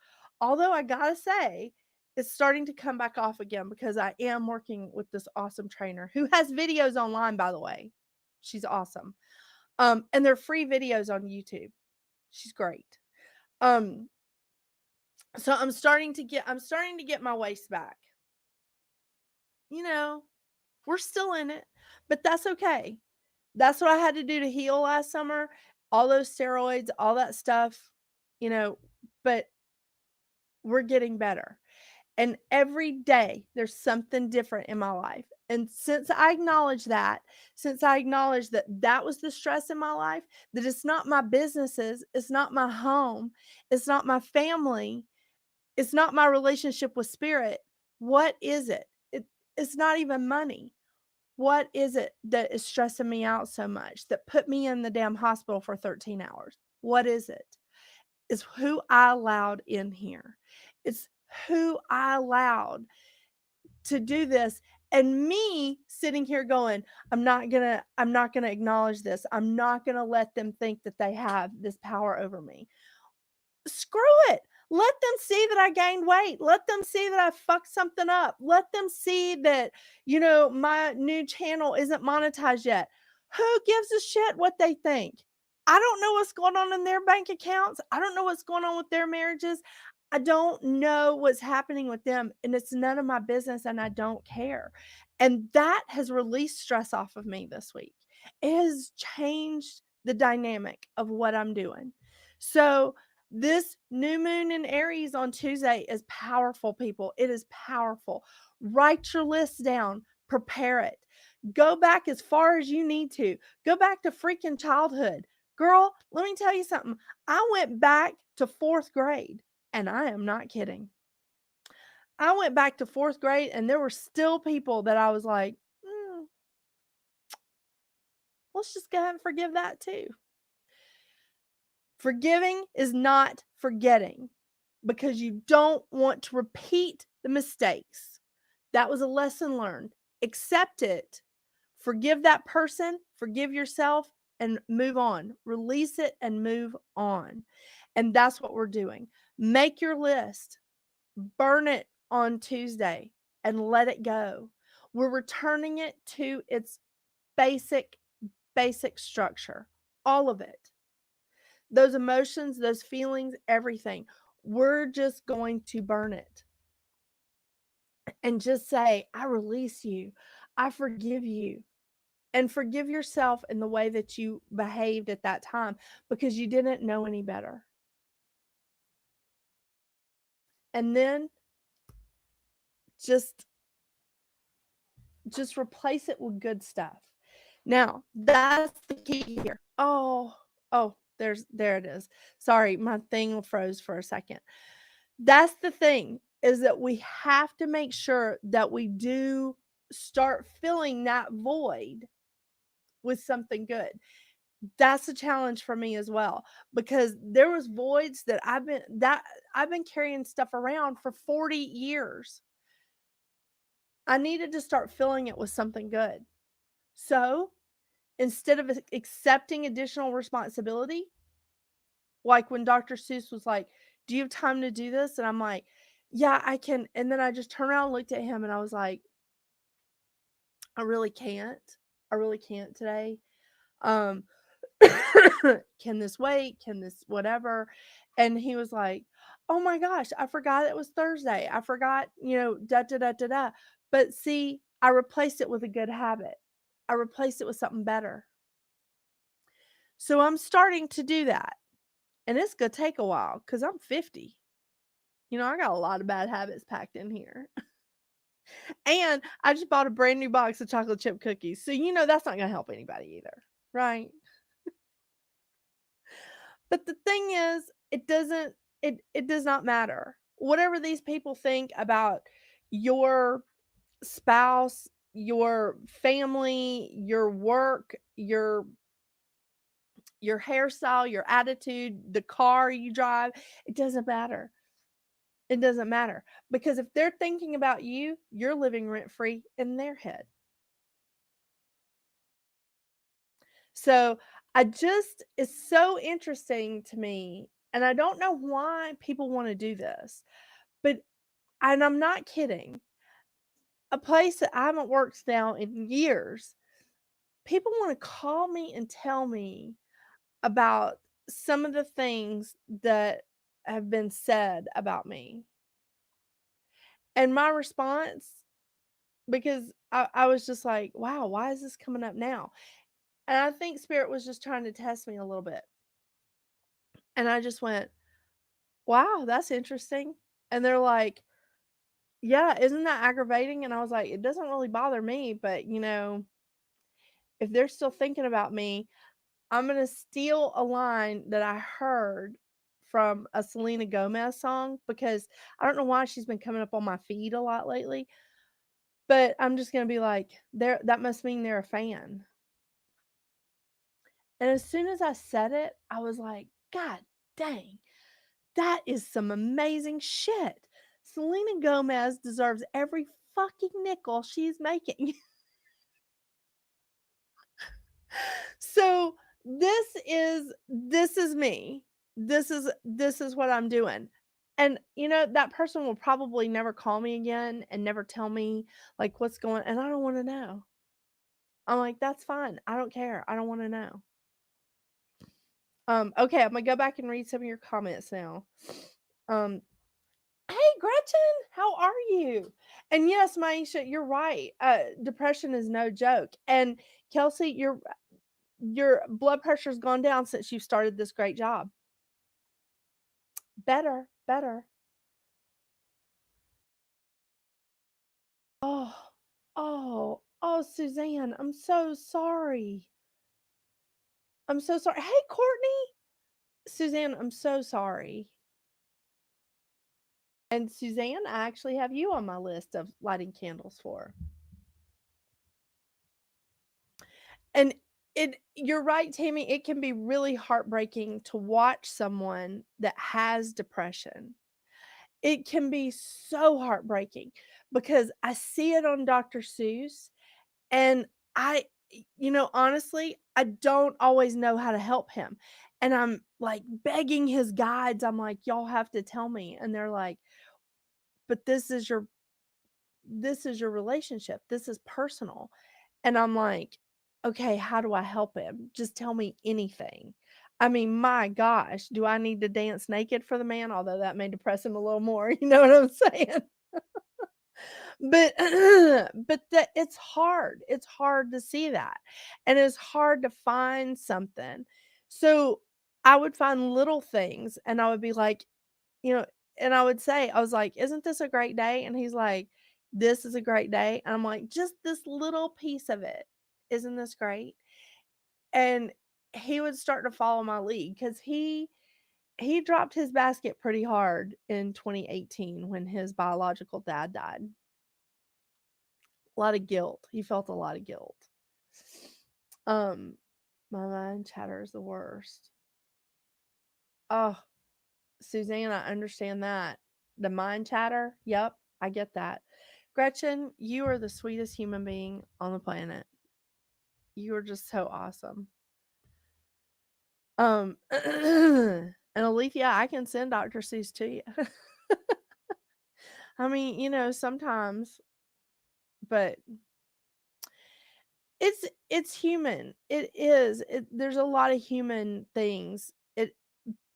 S1: Although I got to say, it's starting to come back off again because I am working with this awesome trainer who has videos online, by the way. She's awesome. And they're free videos on YouTube. She's great. So I'm starting to get my waist back. We're still in it, but that's okay. That's what I had to do to heal last summer. All those steroids, all that stuff, but we're getting better. And every day there's something different in my life. And since I acknowledge that that was the stress in my life, that it's not my businesses, it's not my home, it's not my family, it's not my relationship with spirit. What is it? It's not even money. What is it that is stressing me out so much that put me in the damn hospital for 13 hours? What is it? It's who I allowed in here. It's who I allowed to do this. And me sitting here going, I'm not gonna acknowledge this. I'm not gonna let them think that they have this power over me. Screw it. Let them see that I gained weight. Let them see that I fucked something up. Let them see that, my new channel isn't monetized yet. Who gives a shit what they think? I don't know what's going on in their bank accounts. I don't know what's going on with their marriages. I don't know what's happening with them, and it's none of my business, and I don't care. And that has released stress off of me this week. It has changed the dynamic of what I'm doing. So, this new moon in Aries on Tuesday is powerful, people. It is powerful. Write your list down, prepare it. Go back as far as you need to. Go back to freaking childhood. Girl, let me tell you something. I went back to 4th grade, and I am not kidding. I went back to 4th grade, and there were still people that I was like, let's just go ahead and forgive that too. Forgiving is not forgetting because you don't want to repeat the mistakes. That was a lesson learned. Accept it. Forgive that person, forgive yourself, and move on. Release it and move on. And that's what we're doing. Make your list. Burn it on Tuesday and let it go. We're returning it to its basic, basic structure, all of it. Those emotions, those feelings, everything. We're just going to burn it and just say, I release you. I forgive you. And forgive yourself in the way that you behaved at that time because you didn't know any better. And then just replace it with good stuff. Now, that's the key here. There it is. Sorry, my thing froze for a second. That's the thing, is that we have to make sure that we do start filling that void with something good. That's a challenge for me as well, because there was voids that I've been carrying stuff around for 40 years. I needed to start filling it with something good. So, instead of accepting additional responsibility, like when Dr. Seuss was like, "Do you have time to do this?" And I'm like, "Yeah, I can." And then I just turned around and looked at him and I was like, "I really can't. I really can't today. Um can this wait? Can this whatever?" And he was like, "Oh my gosh, I forgot it was Thursday. I forgot, da da da da da." But see, I replaced it with a good habit. I replaced it with something better. So I'm starting to do that. And it's going to take a while because I'm 50. I got a lot of bad habits packed in here. And I just bought a brand new box of chocolate chip cookies. So, that's not going to help anybody either. Right. But the thing is, it does not matter. Whatever these people think about your spouse, your family, your work, your hairstyle, your attitude, the car you drive, it doesn't matter. It doesn't matter, because if they're thinking about you, you're living rent free in their head. So it's so interesting to me. And I don't know why people want to do this, but, and I'm not kidding, a place that I haven't worked now in years, people want to call me and tell me about some of the things that have been said about me. And my response, because I was just like, wow, why is this coming up now? And I think Spirit was just trying to test me a little bit. And I just went, wow, that's interesting. And they're like, yeah, isn't that aggravating? And I was like, it doesn't really bother me, but if they're still thinking about me, I'm going to steal a line that I heard from a Selena Gomez song, because I don't know why she's been coming up on my feed a lot lately, but I'm just going to be like, that must mean they're a fan. And as soon as I said it, I was like, God dang, that is some amazing shit. Selena Gomez deserves every fucking nickel she's making. So this is me. This is what I'm doing. And that person will probably never call me again and never tell me like what's going, and I don't want to know. I'm like, that's fine. I don't care. I don't want to know. Okay, I'm gonna go back and read some of your comments now. Um, hey Gretchen, how are you? And yes, Maisha, you're right. Depression is no joke. And Kelsey, your blood pressure's gone down since you started this great job. Better, better. Oh, oh, Suzanne, I'm so sorry. I'm so sorry. Hey, Courtney. Suzanne, I'm so sorry. And Suzanne, I actually have you on my list of lighting candles for. And you're right, Tammy, it can be really heartbreaking to watch someone that has depression. It can be so heartbreaking because I see it on Dr. Seuss, and honestly, I don't always know how to help him. And I'm like begging his guides. I'm like, y'all have to tell me. And they're like, but this is your relationship. This is personal. And I'm like, okay, how do I help him? Just tell me anything. I mean, my gosh, do I need to dance naked for the man? Although that may depress him a little more. You know what I'm saying? But but that it's hard. It's hard to see that. And it's hard to find something. So I would find little things and I would be like, you know, and I would say, I was like, "Isn't this a great day?" And he's like, "This is a great day." And I'm like, "Just this little piece of it. Isn't this great?" And he would start to follow my lead because he dropped his basket pretty hard in 2018 when his biological dad died. A lot of guilt. He felt a lot of guilt. My mind chatter is the worst. Oh, Suzanne, I understand that. The mind chatter, yep, I get that. Gretchen, you are the sweetest human being on the planet. You are just so awesome. And Alethea, I can send Dr. Seuss to you. I mean, sometimes, but it's human. It is. There's a lot of human things.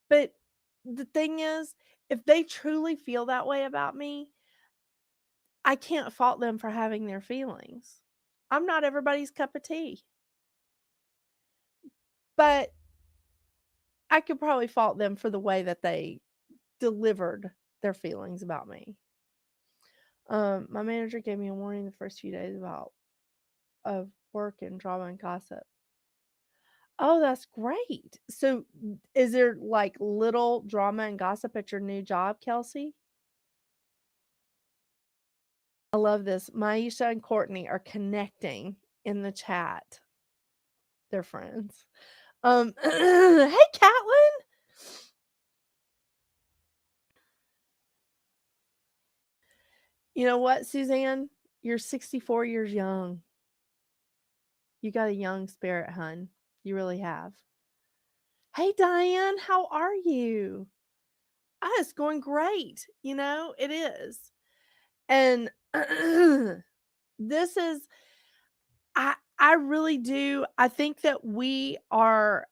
S1: But the thing is, if they truly feel that way about me, I can't fault them for having their feelings. I'm not everybody's cup of tea. But I could probably fault them for the way that they delivered their feelings about me. My manager gave me a warning the first few days of work and drama and gossip. Oh, that's great. So is there like little drama and gossip at your new job, Kelsey? I love this. Maisha and Courtney are connecting in the chat. They're friends. Hey, Catlin. You know what, Suzanne? You're 64 years young. You got a young spirit, hun. You really have. Hey, Diane, how are you? Ah, it's going great. It is. And this is, I really do. I think that we are,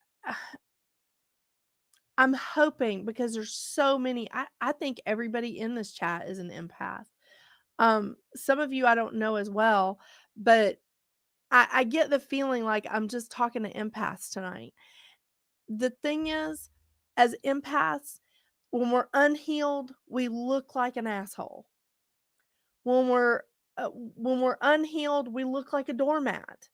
S1: I'm hoping because there's so many, I think everybody in this chat is an empath. Some of you I don't know as well, but I get the feeling like I'm just talking to empaths tonight. The thing is, as empaths, when we're unhealed, we look like an asshole. When we're unhealed, we look like a doormat.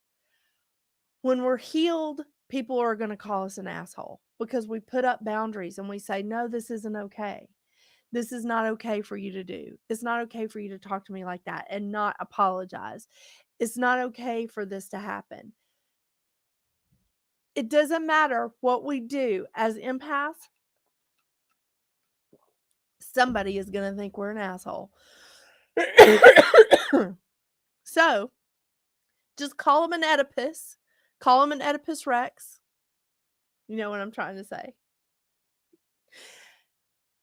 S1: When we're healed, people are going to call us an asshole because we put up boundaries and we say, "No, this isn't okay. This is not okay for you to do. It's not okay for you to talk to me like that and not apologize. It's not okay for this to happen." It doesn't matter what we do as empaths, somebody is going to think we're an asshole. So just call him an Oedipus. Call him an Oedipus Rex. You know what I'm trying to say.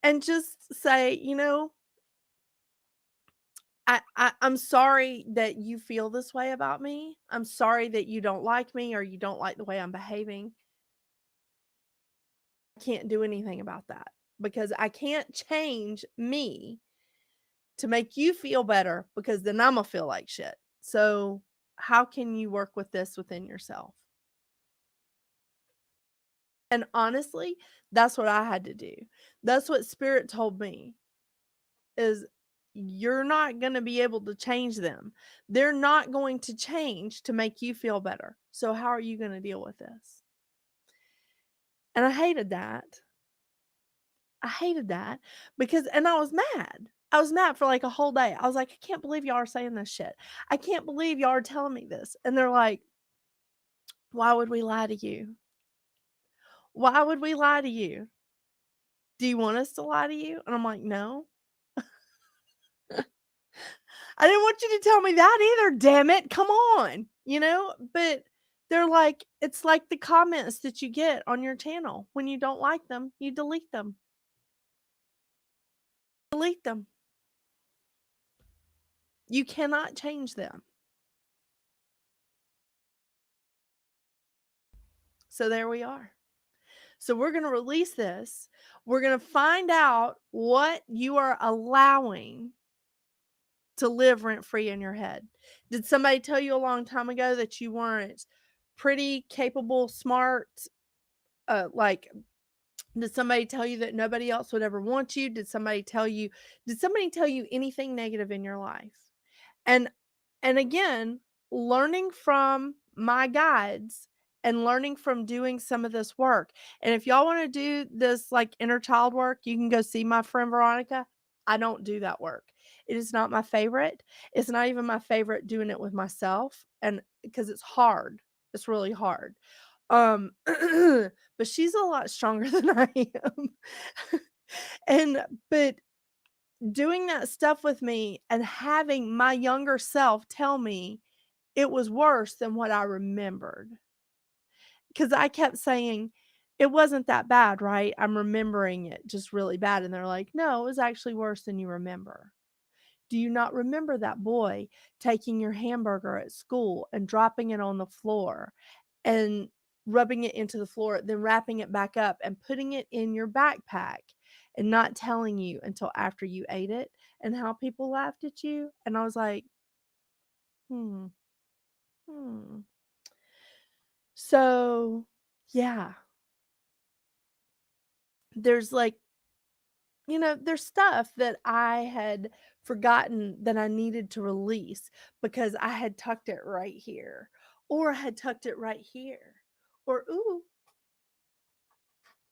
S1: And just say, I'm sorry that you feel this way about me. I'm sorry that you don't like me or you don't like the way I'm behaving. I can't do anything about that because I can't change me to make you feel better because then I'm going to feel like shit. So how can you work with this within yourself? And honestly, that's what I had to do. That's what Spirit told me is you're not going to be able to change them. They're not going to change to make you feel better. So how are you going to deal with this? And I hated that. Because, and I was mad. I was mad for like a whole day. I was like, I can't believe y'all are saying this shit. I can't believe y'all are telling me this. And they're like, why would we lie to you? Why would we lie to you? Do you want us to lie to you? And I'm like, no. I didn't want you to tell me that either, damn it. Come on. But they're like, it's like the comments that you get on your channel. When you don't like them, you delete them. Delete them. You cannot change them. So there we are. So we're going to release this. We're going to find out what you are allowing to live rent free in your head. Did somebody tell you a long time ago that you weren't pretty, capable, smart? Like, did somebody tell you that nobody else would ever want you? Did somebody tell you anything negative in your life? And again, learning from my guides and learning from doing some of this work. And if y'all want to do this like inner child work, you can go see my friend Veronica. I don't do that work. It is not my favorite. It's not even my favorite doing it with myself, and because it's hard. It's really hard. But she's a lot stronger than I am. But doing that stuff with me and having my younger self tell me it was worse than what I remembered. Because I kept saying, it wasn't that bad, right? I'm remembering it just really bad. And they're like, no, it was actually worse than you remember. Do you not remember that boy taking your hamburger at school and dropping it on the floor and rubbing it into the floor, then wrapping it back up and putting it in your backpack and not telling you until after you ate it, and how people laughed at you? And I was like, hmm. So, yeah, there's like, there's stuff that I had forgotten that I needed to release because I had tucked it right here, or I had tucked it right here, or ooh,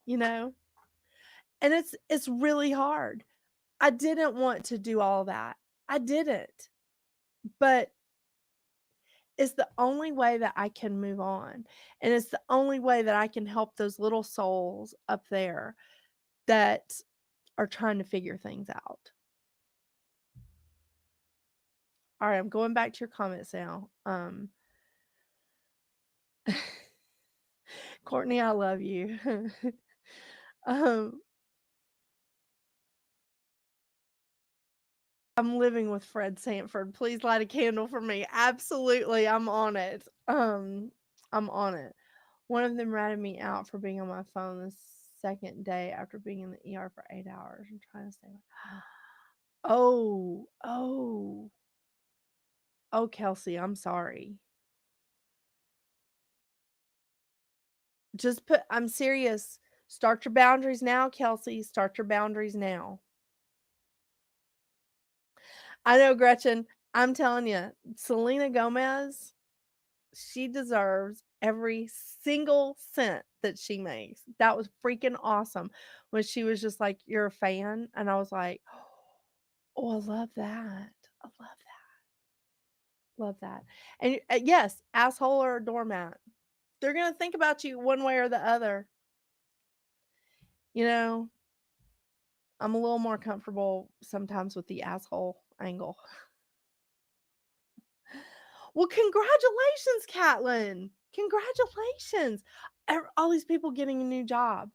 S1: you know, and it's really hard. I didn't want to do all that. I didn't. But it's the only way that I can move on. And it's the only way that I can help those little souls up there that are trying to figure things out. All right, I'm going back to your comments now. Courtney, I love you. um, I'm living with Fred Sanford. Please light a candle for me. Absolutely, I'm on it. I'm on it. One of them ratted me out for being on my phone the second day after being in the ER for 8 hours. I'm trying to stay. Oh, oh, oh, Kelsey, I'm sorry. I'm serious. Start your boundaries now, Kelsey. Start your boundaries now. I know, Gretchen. I'm telling you, Selena Gomez, she deserves every single cent that she makes. That was freaking awesome when she was just like, "You're a fan." And I was like, "Oh, I love that. I love that. Love that." And yes, asshole or a doormat. They're going to think about you one way or the other. You know, I'm a little more comfortable sometimes with the asshole angle. Well, congratulations, Catlin. Congratulations. All these people getting a new job.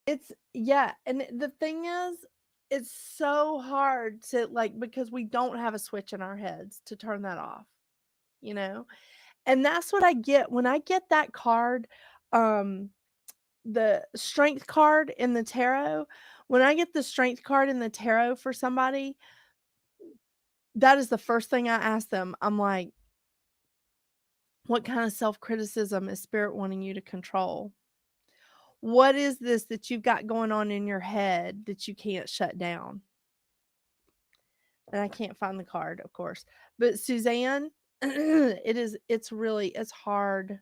S1: It's yeah, and the thing is, it's so hard to like, because we don't have a switch in our heads to turn that off, you know? And that's what I get when I get that card, um the strength card in the tarot. When I get the strength card in the tarot for somebody, that is the first thing I ask them. I'm like, what kind of self-criticism is spirit wanting you to control? What is this that you've got going on in your head that you can't shut down? And I can't find the card, of course. But Suzanne, it's hard.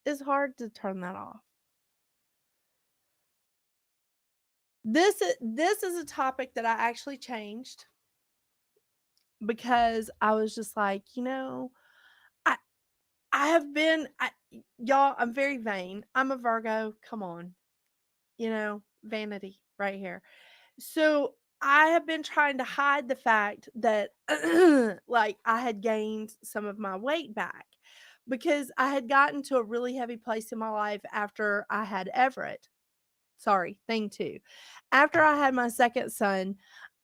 S1: It's hard to turn that off. This is a topic that I actually changed because I was just like, I I have been y'all, I'm very vain. I'm a Virgo. Come on. Vanity right here. So I have been trying to hide the fact that like I had gained some of my weight back because I had gotten to a really heavy place in my life after I had Everett. thing two. After I had my second son,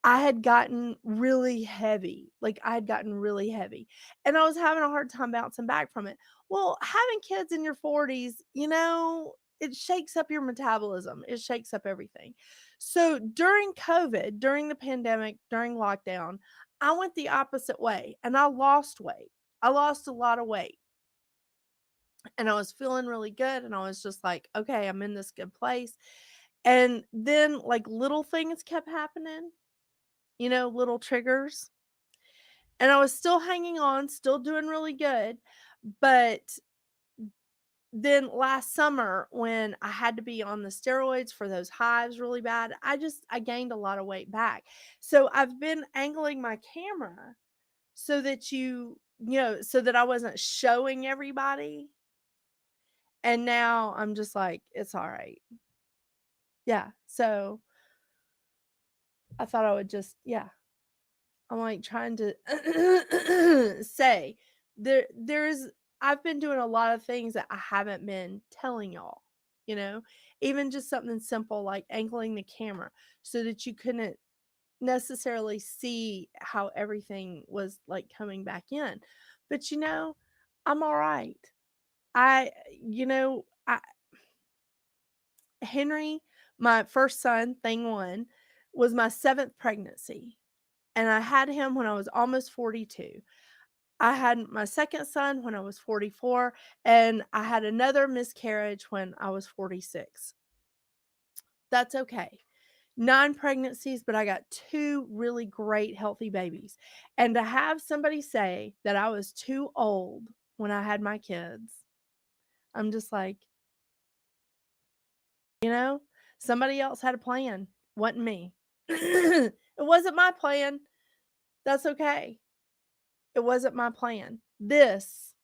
S1: I had gotten really heavy. Like, I had gotten really heavy. And I was having a hard time bouncing back from it. Well, having kids in your 40s, it shakes up your metabolism. It shakes up everything. So during COVID, during the pandemic, during lockdown, I went the opposite way and I lost weight. I lost a lot of weight and I was feeling really good. And I was just like, okay, I'm in this good place. And then, like, little things kept happening, little triggers. And I was still hanging on, still doing really good. But then last summer, when I had to be on the steroids for those hives really bad, I gained a lot of weight back. So I've been angling my camera so that so that I wasn't showing everybody. And now I'm just like, it's all right. Yeah. So I thought I would just, yeah. I'm like trying to say there's I've been doing a lot of things that I haven't been telling y'all, you know, even just something simple like angling the camera so that you couldn't necessarily see how everything was like coming back in. But I'm all right. I you know, I Henry, my first son, thing one, was my seventh pregnancy. And I had him when I was almost 42. I had my second son when I was 44, and I had another miscarriage when I was 46. That's okay. 9 pregnancies, but I got 2 really great healthy babies. And to have somebody say that I was too old when I had my kids, I'm just like, somebody else had a plan, wasn't me. It wasn't my plan. That's okay. It wasn't my plan. This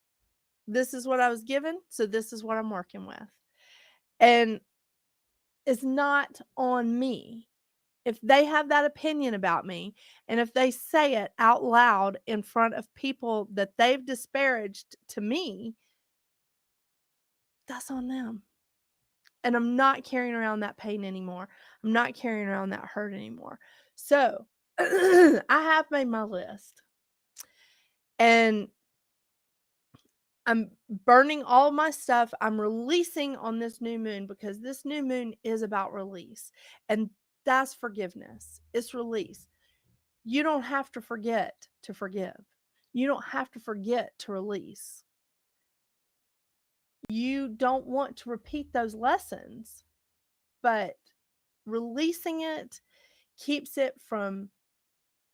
S1: is what I was given, so this is what I'm working with. And it's not on me. If they have that opinion about me, and if they say it out loud in front of people that they've disparaged to me, that's on them. And I'm not carrying around that pain anymore. I'm not carrying around that hurt anymore. So I have made my list. And I'm burning all my stuff. I'm releasing on this new moon because this new moon is about release. And that's forgiveness. It's release. You don't have to forget to forgive. You don't have to forget to release. You don't want to repeat those lessons, but releasing it keeps it from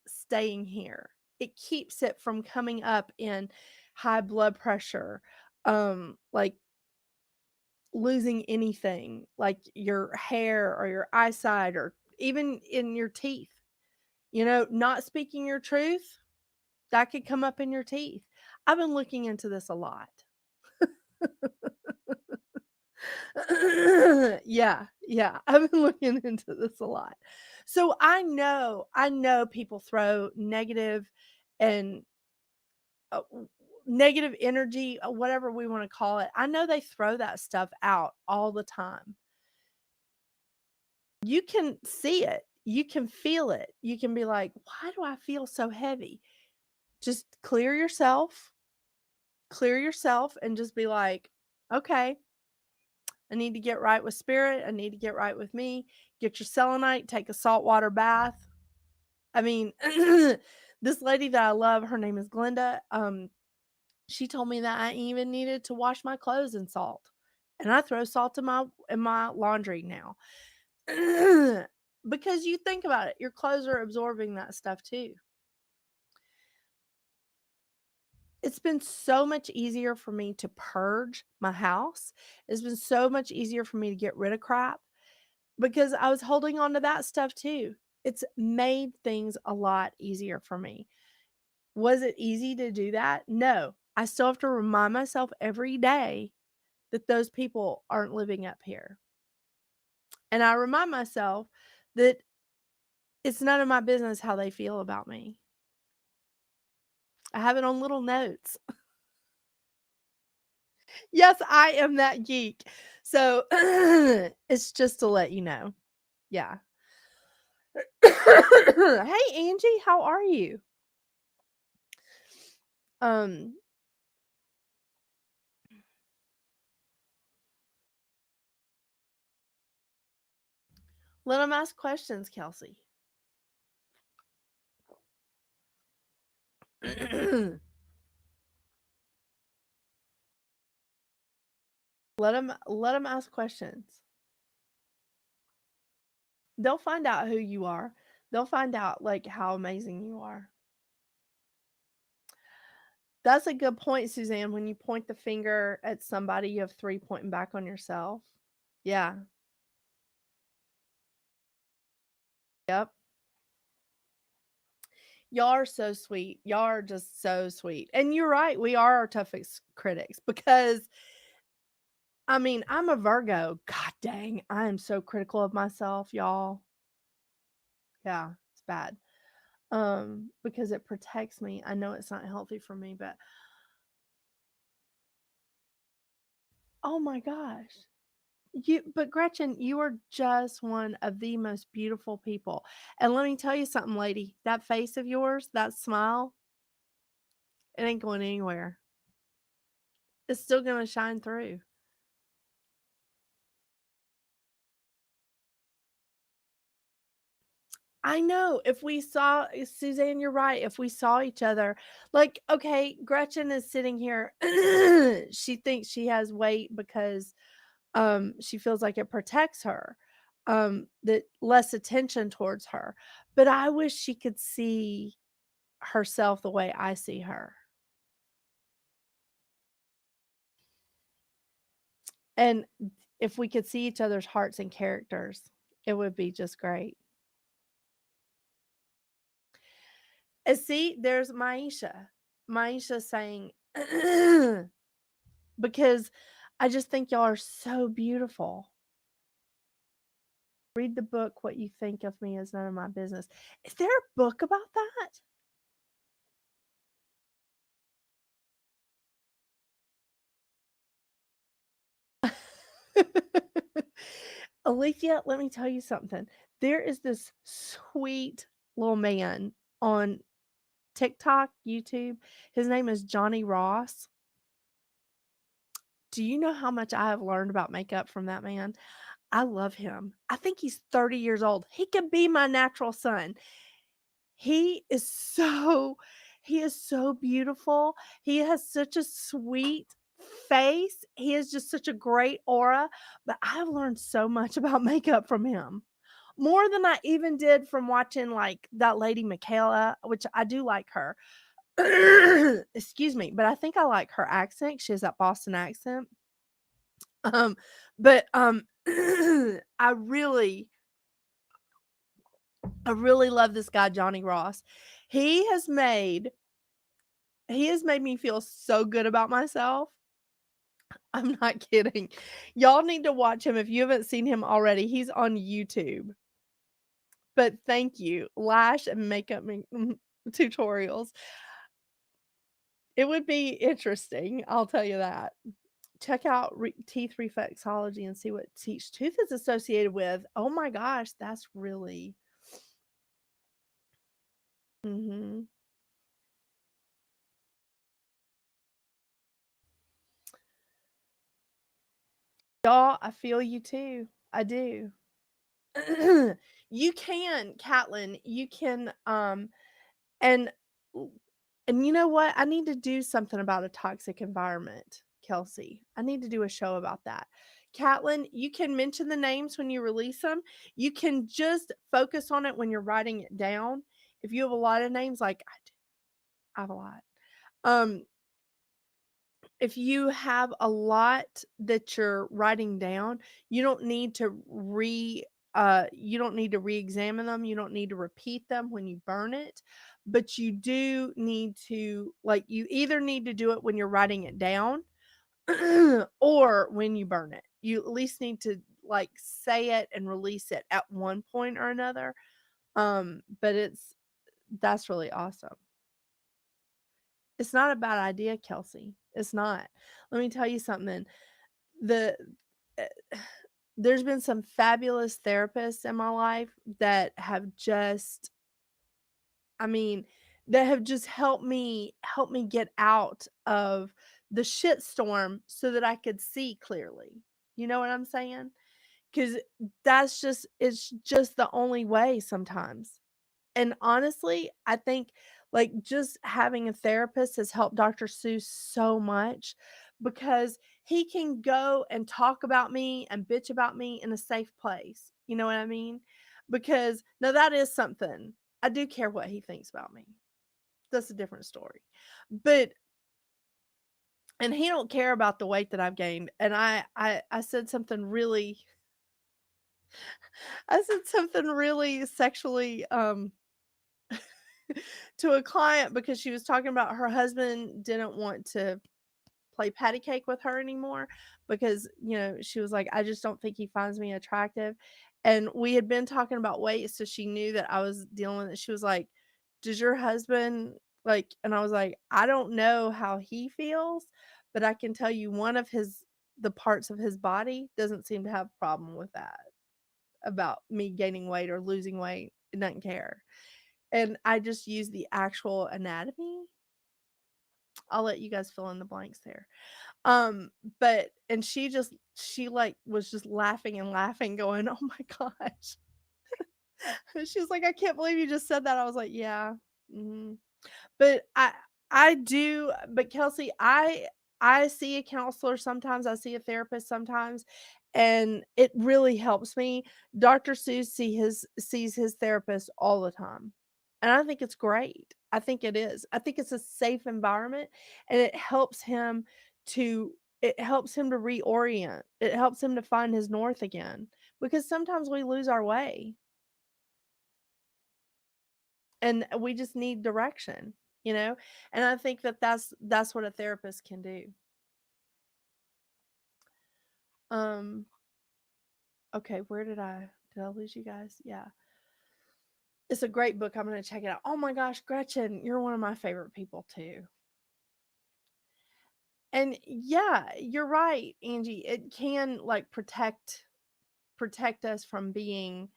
S1: staying here. It keeps it from coming up in high blood pressure, like losing anything, like your hair or your eyesight or even in your teeth. Not speaking your truth, that could come up in your teeth. I've been looking into this a lot. Yeah, I've been looking into this a lot. So I know people throw and uh, negative energy, whatever we want to call it. I know they throw that stuff out all the time. You can see it. You can feel it. You can be like, why do I feel so heavy? Just clear yourself and just be like, okay, I need to get right with spirit. I need to get right with me. Get your selenite, take a saltwater bath. I mean, this lady that I love, her name is Glenda. She told me that I even needed to wash my clothes in salt. And I throw salt in my laundry now. Because you think about it, your clothes are absorbing that stuff too. It's been so much easier for me to purge my house. It's been so much easier for me to get rid of crap because I was holding on to that stuff too. It's made things a lot easier for me. Was it easy to do that? No. I still have to remind myself every day that those people aren't living up here. And I remind myself that it's none of my business how they feel about me. I have it on little notes. Yes, I am that geek. So it's just to let you know. Yeah. Hey Angie, how are you? Um, let them ask questions, Kelsey. Let them ask questions. They'll find out who you are. They'll find out like how amazing you are. That's a good point, Suzanne. When you point the finger at somebody, you have three pointing back on yourself. Yeah. Yep. Y'all are so sweet. Y'all are just so sweet. And you're right. We are our toughest critics because I mean, I'm a Virgo. God dang. I am so critical of myself, y'all. Yeah, it's bad. Because it protects me. I know it's not healthy for me, but oh my gosh. But Gretchen, you are just one of the most beautiful people. And let me tell you something, lady. That face of yours, that smile, it ain't going anywhere. It's still going to shine through. I know. If we saw Suzanne, you're right. If we saw each other, like, okay, Gretchen is sitting here. She thinks she has weight because she feels like it protects her, that less attention towards her. But I wish she could see herself the way I see her. And if we could see each other's hearts and characters, it would be just great. And see, there's Maisha. Maisha saying, because I just think y'all are so beautiful. Read the book. What you think of me is none of my business. Is there a book about that? Alethea, let me tell you something. There is this sweet little man on TikTok, YouTube. His name is Johnny Ross. Do you know how much I have learned about makeup from that man? I love him. I think he's 30 years old. He could be my natural son. He is so he is so beautiful. He has such a sweet face. He has just such a great aura, but I've learned so much about makeup from him. More than I even did from watching like that lady Michaela, which I do like her. Excuse me, but I think I like her accent. She has that Boston accent. Um, but I really love this guy Johnny Ross. He has made he has made me feel so good about myself. I'm not kidding. Y'all need to watch him if you haven't seen him already. He's on YouTube. But thank you. Lash and makeup tutorials. It would be interesting, I'll tell you that. Check out teeth reflexology and see what each tooth is associated with. Oh my gosh, that's really. Mhm. Y'all, I feel you too. I do. You can, Catlin. You can and and you know what? I need to do something about a toxic environment, Kelsey. I need to do a show about that. Catlin, you can mention the names when you release them. You can just focus on it when you're writing it down. If you have a lot of names, like I do, I have a lot. Um, if you have a lot that you're writing down, you don't need to re-examine them. You don't need to repeat them when you burn it, but you do need to, like, you either need to do it when you're writing it down or when you burn it. You at least need to like say it and release it at one point or another. But that's really awesome. It's not a bad idea, Kelsey. It's not. Let me tell you something. The uh, there's been some fabulous therapists in my life that have just, I mean, that have just helped me get out of the shitstorm so that I could see clearly. You know what I'm saying? Cuz it's just the only way sometimes. And honestly, I think like just having a therapist has helped Dr. Seuss so much because he can go and talk about me and bitch about me in a safe place. You know what I mean? Because now that is something. I do care what he thinks about me. That's a different story. But and he don't care about the weight that I've gained. And I said something really I said something really sexually to a client because she was talking about her husband didn't want to play patty cake with her anymore because, she was like, I just don't think he finds me attractive. And we had been talking about weight, so she knew that I was dealing with it. She was like, does your husband like, and I was like, I don't know how he feels, but I can tell you the parts of his body doesn't seem to have a problem with that about me gaining weight or losing weight. It doesn't care. And I just use the actual anatomy. I'll let you guys fill in the blanks there. Um, but and she like was just laughing and laughing, going, "Oh my gosh." She was like, "I can't believe you just said that." I was like, "Yeah." Mhm. But I do, but Kelsey, I see a counselor sometimes, I see a therapist sometimes, and it really helps me. Dr. Seuss sees his therapist all the time. And I think it's great. I think it is. I think it's a safe environment and to it helps him to reorient. It helps him to find his north again because sometimes we lose our way and we just need direction, you know? And I think that that's what a therapist can do. Um okay, where did I lose you guys? Yeah. It's a great book. I'm going to check it out. Oh my gosh, Gretchen, you're one of my favorite people too. And yeah, you're right, Angie. It can like protect us from being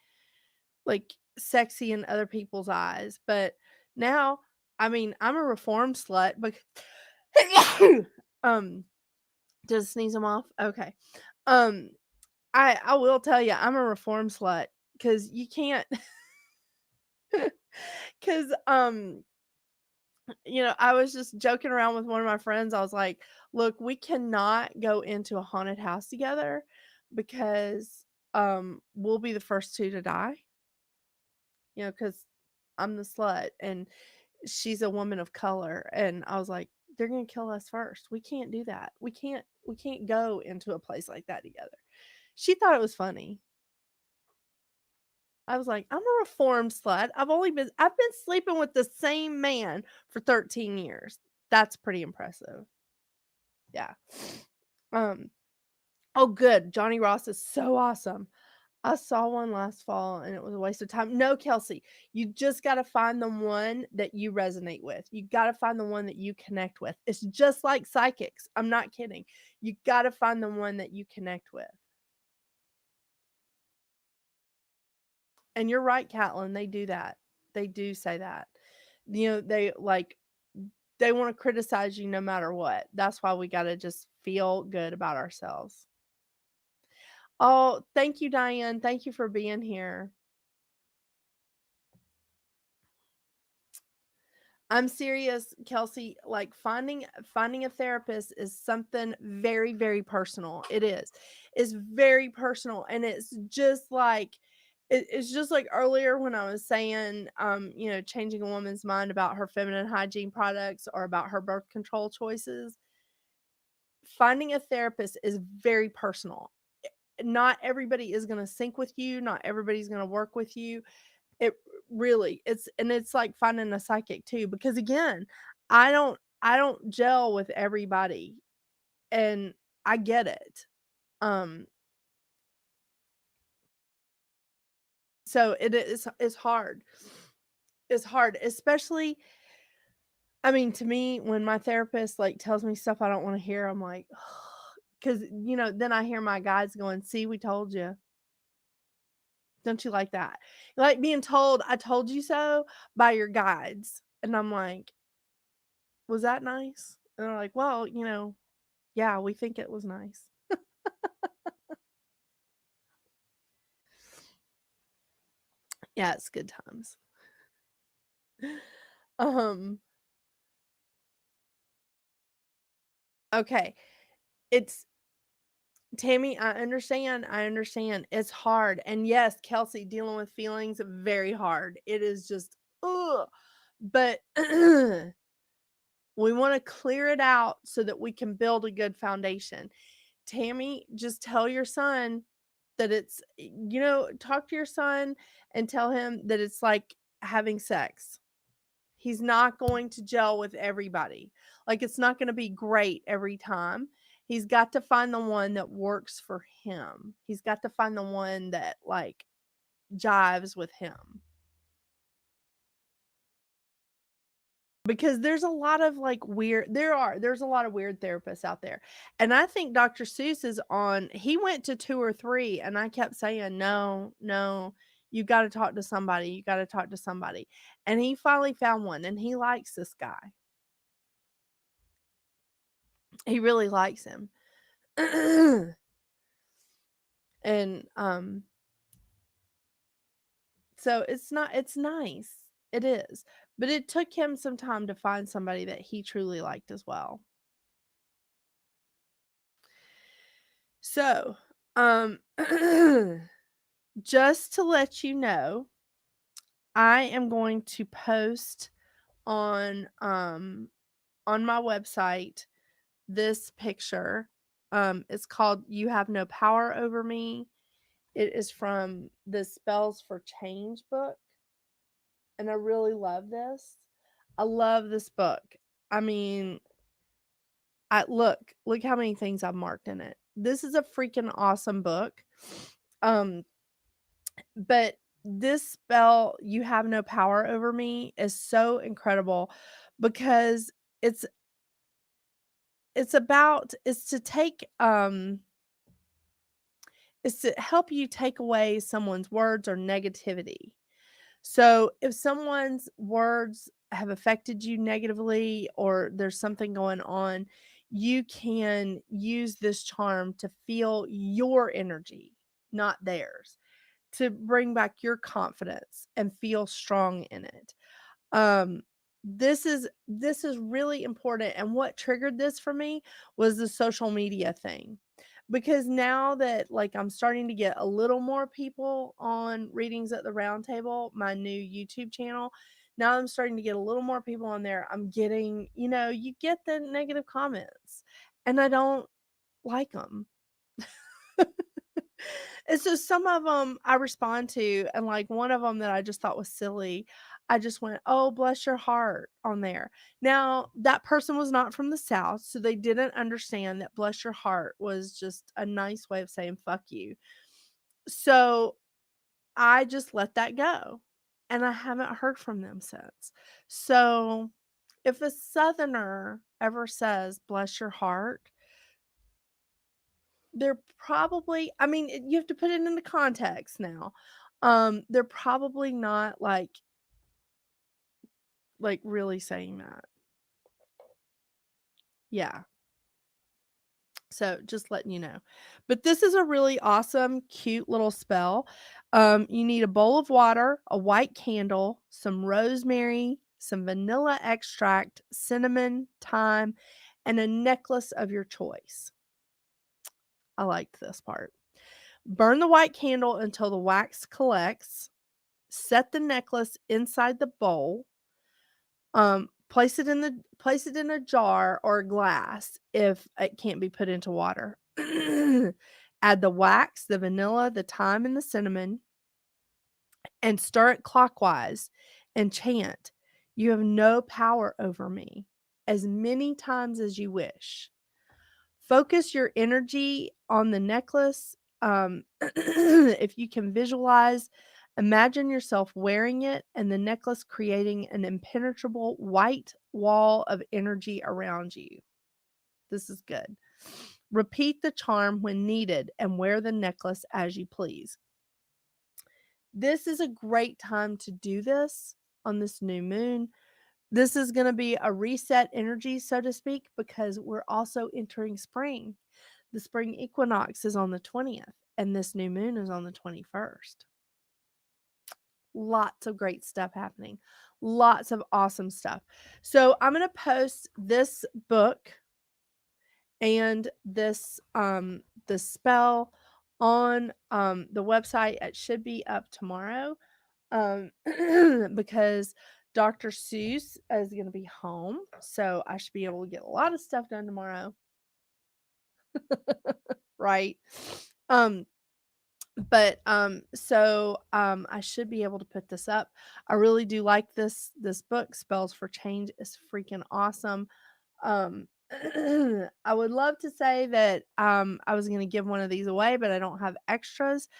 S1: like sexy in other people's eyes. But now, I mean, I'm a reformed slut, but um just sneeze them off. Okay. Um I will tell you, I'm a reformed slut cuz you can't cuz I was just joking around with one of my friends. I was like, "Look, we cannot go into a haunted house together because we'll be the first two to die." Cuz I'm the slut and she's a woman of color, and I was like, "They're going to kill us first. We can't do that. We can't go into a place like that together." She thought it was funny. I was like, "I'm a reformed slut. I've been sleeping with the same man for 13 years. That's pretty impressive." Yeah. Um, oh good. Johnny Ross is so awesome. I saw one last fall and it was a waste of time. No, Kelsey, you just got to find the one that you resonate with. You got to find the one that you connect with. It's just like psychics. I'm not kidding. You got to find the one that you connect with. And you're right, Catlin. They do that. They do say that. They want to criticize you no matter what. That's why we got to just feel good about ourselves. Oh, thank you, Diane. Thank you for being here. I'm serious, Kelsey. Like finding a therapist is something very, very personal. It is. It's very personal. And it's just like earlier when I was saying changing a woman's mind about her feminine hygiene products or about her birth control choices. Finding a therapist is very personal. Not everybody is going to sync with you, not everybody's going to work with you. It really it's like finding a psychic too, because again, I don't gel with everybody, and I get it. Um so it's hard. It's hard, especially I mean, to me, when my therapist like tells me stuff I don't want to hear, I'm like, because then I hear my guides going, "See, we told you." Don't you like that? You like being told, "I told you so," by your guides, and I'm like, "Was that nice?" And they're like, "Well, yeah, we think it was nice." Yeah, it's good times. Um, okay. It's Tammy, I understand. It's hard. And yes, Kelsey, dealing with feelings, very hard. It is just, ugh. But we want to clear it out so that we can build a good foundation. Tammy, just tell your son that talk to your son and tell him that it's like having sex. He's not going to gel with everybody. Like, it's not going to be great every time. He's got to find the one that works for him. He's got to find the one that like jives with him. Because there's a lot of like there's a lot of weird therapists out there. And I think Dr. Seuss is on he went to 2 or 3 and I kept saying, "No, no, you got to talk to somebody. You got to talk to somebody." And he finally found one and he likes this guy. He really likes him. And so it's nice. It is. But it took him some time to find somebody that he truly liked as well. So, just to let you know, I am going to post on my website this picture. It's called "You Have No Power Over Me." It is from the Spells for Change book, and I really love this. I love this book. I mean, I look how many things I've marked in it. This is a freaking awesome book. Um, but this spell, "You Have No Power Over Me," is so incredible because it's it's to take it's to help you take away someone's words or negativity. So if someone's words have affected you negatively or there's something going on, you can use this charm to feel your energy, not theirs, to bring back your confidence and feel strong in it. Um this is really important, and what triggered this for me was the social media thing. Because now that like I'm starting to get a little more people on Readings at the Round Table, my new YouTube channel, now I'm starting to get a little more people on there. I'm getting, you get the negative comments and I don't like them. And so some of them I respond to, and like one of them that I just thought was silly, I just went, "Oh, bless your heart," on there. Now, that person was not from the South, so they didn't understand that "bless your heart" was just a nice way of saying "fuck you." So I just let that go, and I haven't heard from them since. So if a Southerner ever says "bless your heart," they're probably, I mean, you have to put it into context now. They're probably not like really saying that. Yeah. So just letting you know. But this is a really awesome, cute little spell. You need a bowl of water, a white candle, some rosemary, some vanilla extract, cinnamon, thyme, and a necklace of your choice. I liked this part. Burn the white candle until the wax collects. Set the necklace inside the bowl. Place it in a jar or a glass if it can't be put into water. Add the wax, the vanilla, the thyme, and the cinnamon, and stir it clockwise and chant, "You have no power over me," as many times as you wish. Focus your energy on the necklace. If you can visualize Imagine yourself wearing it and the necklace creating an impenetrable white wall of energy around you. This is good. Repeat the charm when needed and wear the necklace as you please. This is a great time to do this on this new moon. This is going to be a reset energy, so to speak, because we're also entering spring. The spring equinox is on the 20th, and this new moon is on the 21st. Lots of great stuff happening. Lots of awesome stuff. So I'm going to post this book and this the spell on the website. It should be up tomorrow because Dr. Seuss is going to be home, so I should be able to get a lot of stuff done tomorrow. Right. I should be able to put this up. I really do like this book. Spells for Change is freaking awesome. I would love to say that I was going to give one of these away, but I don't have extras.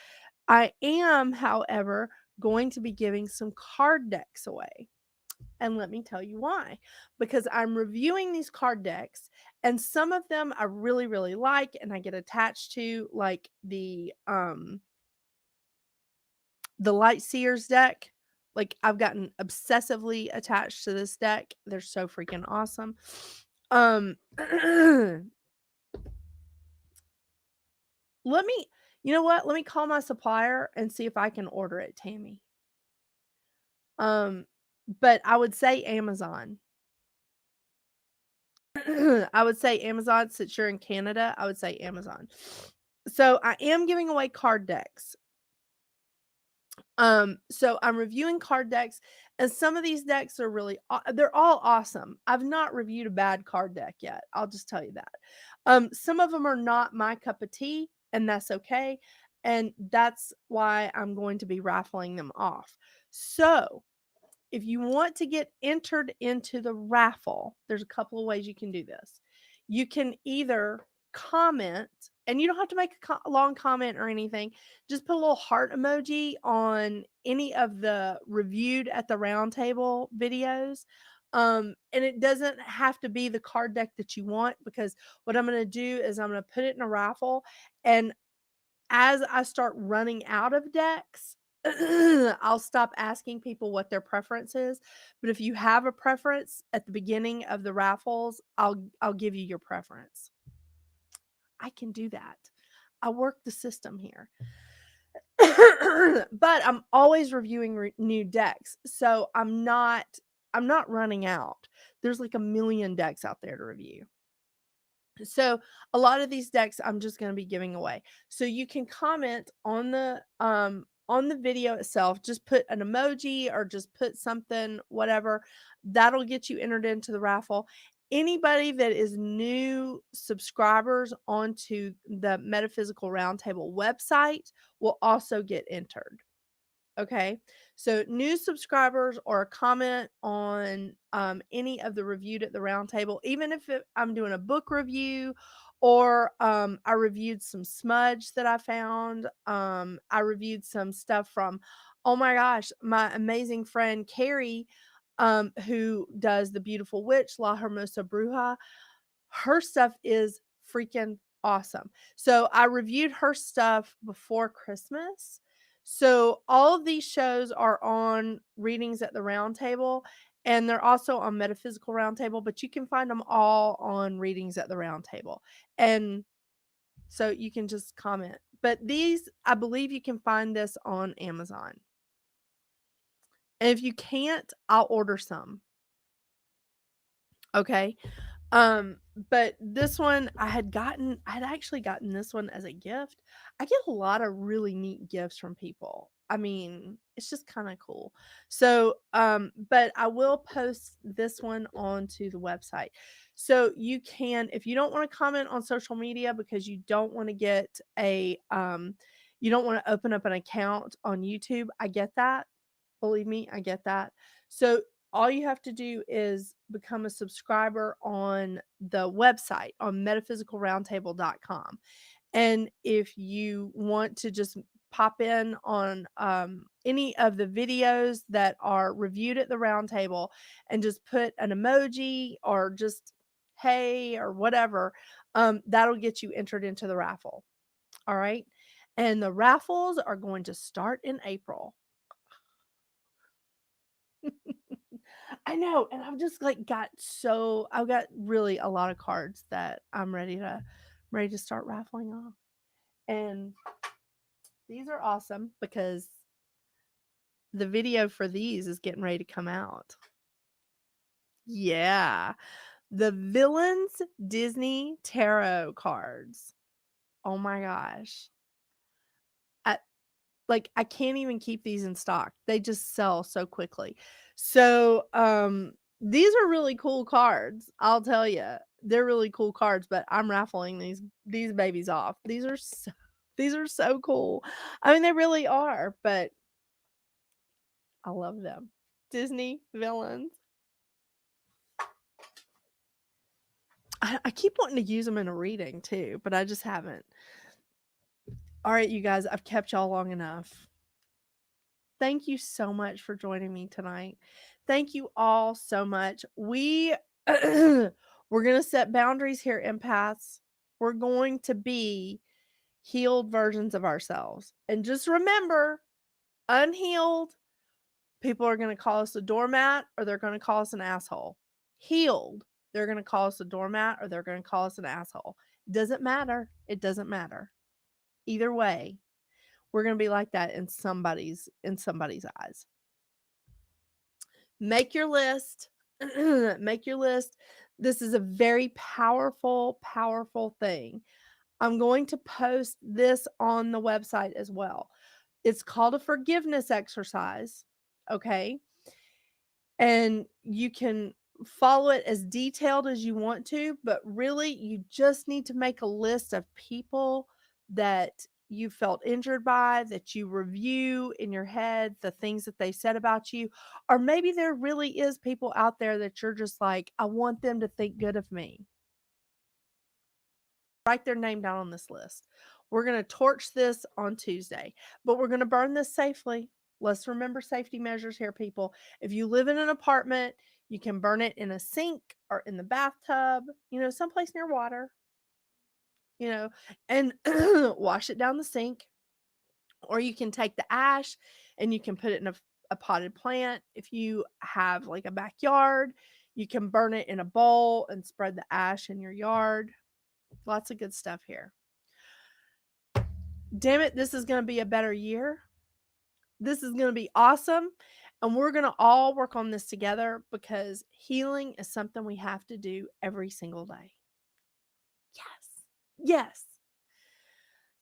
S1: I am, however, going to be giving some card decks away. And let me tell you why. Because I'm reviewing these card decks, and some of them I really, really like, and I get attached to, like the Light Seers deck. Like, I've gotten obsessively attached to this deck. They're so freaking awesome. Let me, you know what? Let me call my supplier and see if I can order it, Tammy. But I would say Amazon. I would say Amazon, since you're in Canada, I would say Amazon. So I am giving away card decks. So I'm reviewing card decks, and some of these decks are really, they're all awesome. I've not reviewed a bad card deck yet. I'll just tell you that. Some of them are not my cup of tea, and that's okay. And that's why I'm going to be raffling them off. So if you want to get entered into the raffle, there's a couple of ways you can do this. You can either comment, and you don't have to make a long comment or anything. Just put a little heart emoji on any of the reviewed at the round table videos. And it doesn't have to be the card deck that you want, because what I'm going to do is I'm going to put it in a raffle, and as I start running out of decks, I'll stop asking people what their preference is. But if you have a preference at the beginning of the raffles, I'll give you your preference. I can do that. I work the system here. But I'm always reviewing new decks, so I'm not running out. There's like a million decks out there to review. So a lot of these decks I'm just going to be giving away. So you can comment on the video itself, just put an emoji or just put something, whatever. That'll get you entered into the raffle. Anybody that is new subscribers onto the Metaphysical Roundtable website will also get entered. Okay, so new subscribers or a comment on any of the reviewed at the round table, even if I'm doing a book review, or I reviewed some smudge that I found. I reviewed some stuff from, oh my gosh, my amazing friend Carrie, who does the Beautiful Witch, La Hermosa Bruja. Her stuff is freaking awesome. So I reviewed her stuff before Christmas. So all of these shows are on Readings at the Round Table, and they're also on Metaphysical Round Table, but you can find them all on Readings at the Round Table. And so you can just comment. But these, I believe you can find this on Amazon. And if you can't, I'll order some. Okay. But this one I had actually gotten this one as a gift. I get a lot of really neat gifts from people. I mean, it's just kind of cool. So, but I will post this one onto the website. So you can, if you don't want to comment on social media because you don't want to get you don't want to open up an account on YouTube, I get that. Believe me, I get that. So all you have to do is become a subscriber on the website on metaphysicalroundtable.com. And if you want to just pop in on any of the videos that are reviewed at the round table and just put an emoji or just hey or whatever, that'll get you entered into the raffle. All right. And the raffles are going to start in April. I know. And I've just like I've got really a lot of cards that I'm ready to start raffling off. And these are awesome because the video for these is getting ready to come out. Yeah. The Villains Disney Tarot cards. Oh my gosh. I, I can't even keep these in stock. They just sell so quickly. So, these are really cool cards. I'll tell you. They're really cool cards, but I'm raffling these babies off. These are so cool. I mean, they really are, but I love them. Disney villains. I keep wanting to use them in a reading too, but I just haven't. All right, you guys, I've kept y'all long enough. Thank you so much for joining me tonight. Thank you all so much. We're going to set boundaries here, empaths. We're going to be healed versions of ourselves. And just remember, unhealed, people are going to call us a doormat or they're going to call us an asshole. Healed, they're going to call us a doormat or they're going to call us an asshole. It doesn't matter. It doesn't matter. Either way, we're going to be like that in somebody's eyes. Make your list. Make your list. This is a very powerful, powerful thing. I'm going to post this on the website as well. It's called a forgiveness exercise. Okay. And you can follow it as detailed as you want to, but really you just need to make a list of people that you felt injured by, that you review in your head the things that they said about you, or maybe there really is people out there that you're just like, I want them to think good of me. Write their name down on this list. We're going to torch this on Tuesday, but we're going to burn this safely. Let's remember safety measures here, people. If you live in an apartment, you can burn it in a sink or in the bathtub, someplace near water, and wash it down the sink. Or you can take the ash and you can put it in a potted plant. If you have like a backyard, you can burn it in a bowl and spread the ash in your yard. Lots of good stuff here. Damn it, this is going to be a better year. This is going to be awesome. And we're going to all work on this together because healing is something we have to do every single day. Yes. Yes.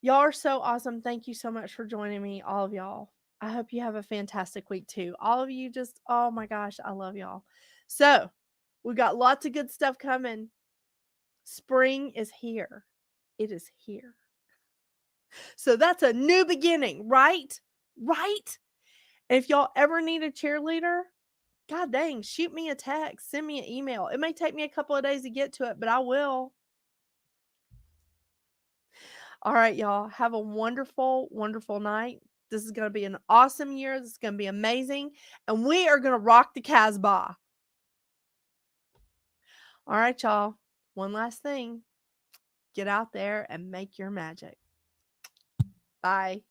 S1: Y'all are so awesome. Thank you so much for joining me, all of y'all. I hope you have a fantastic week too. All of you just, oh my gosh, I love y'all. So, we got lots of good stuff coming. Spring is here. It is here. So that's a new beginning, right? Right? And if y'all ever need a cheerleader, god dang, shoot me a text, send me an email. It may take me a couple of days to get to it, but I will. All right, y'all. Have a wonderful, wonderful night. This is going to be an awesome year. This is going to be amazing. And we are going to rock the Casbah. All right, y'all. One last thing. Get out there and make your magic. Bye.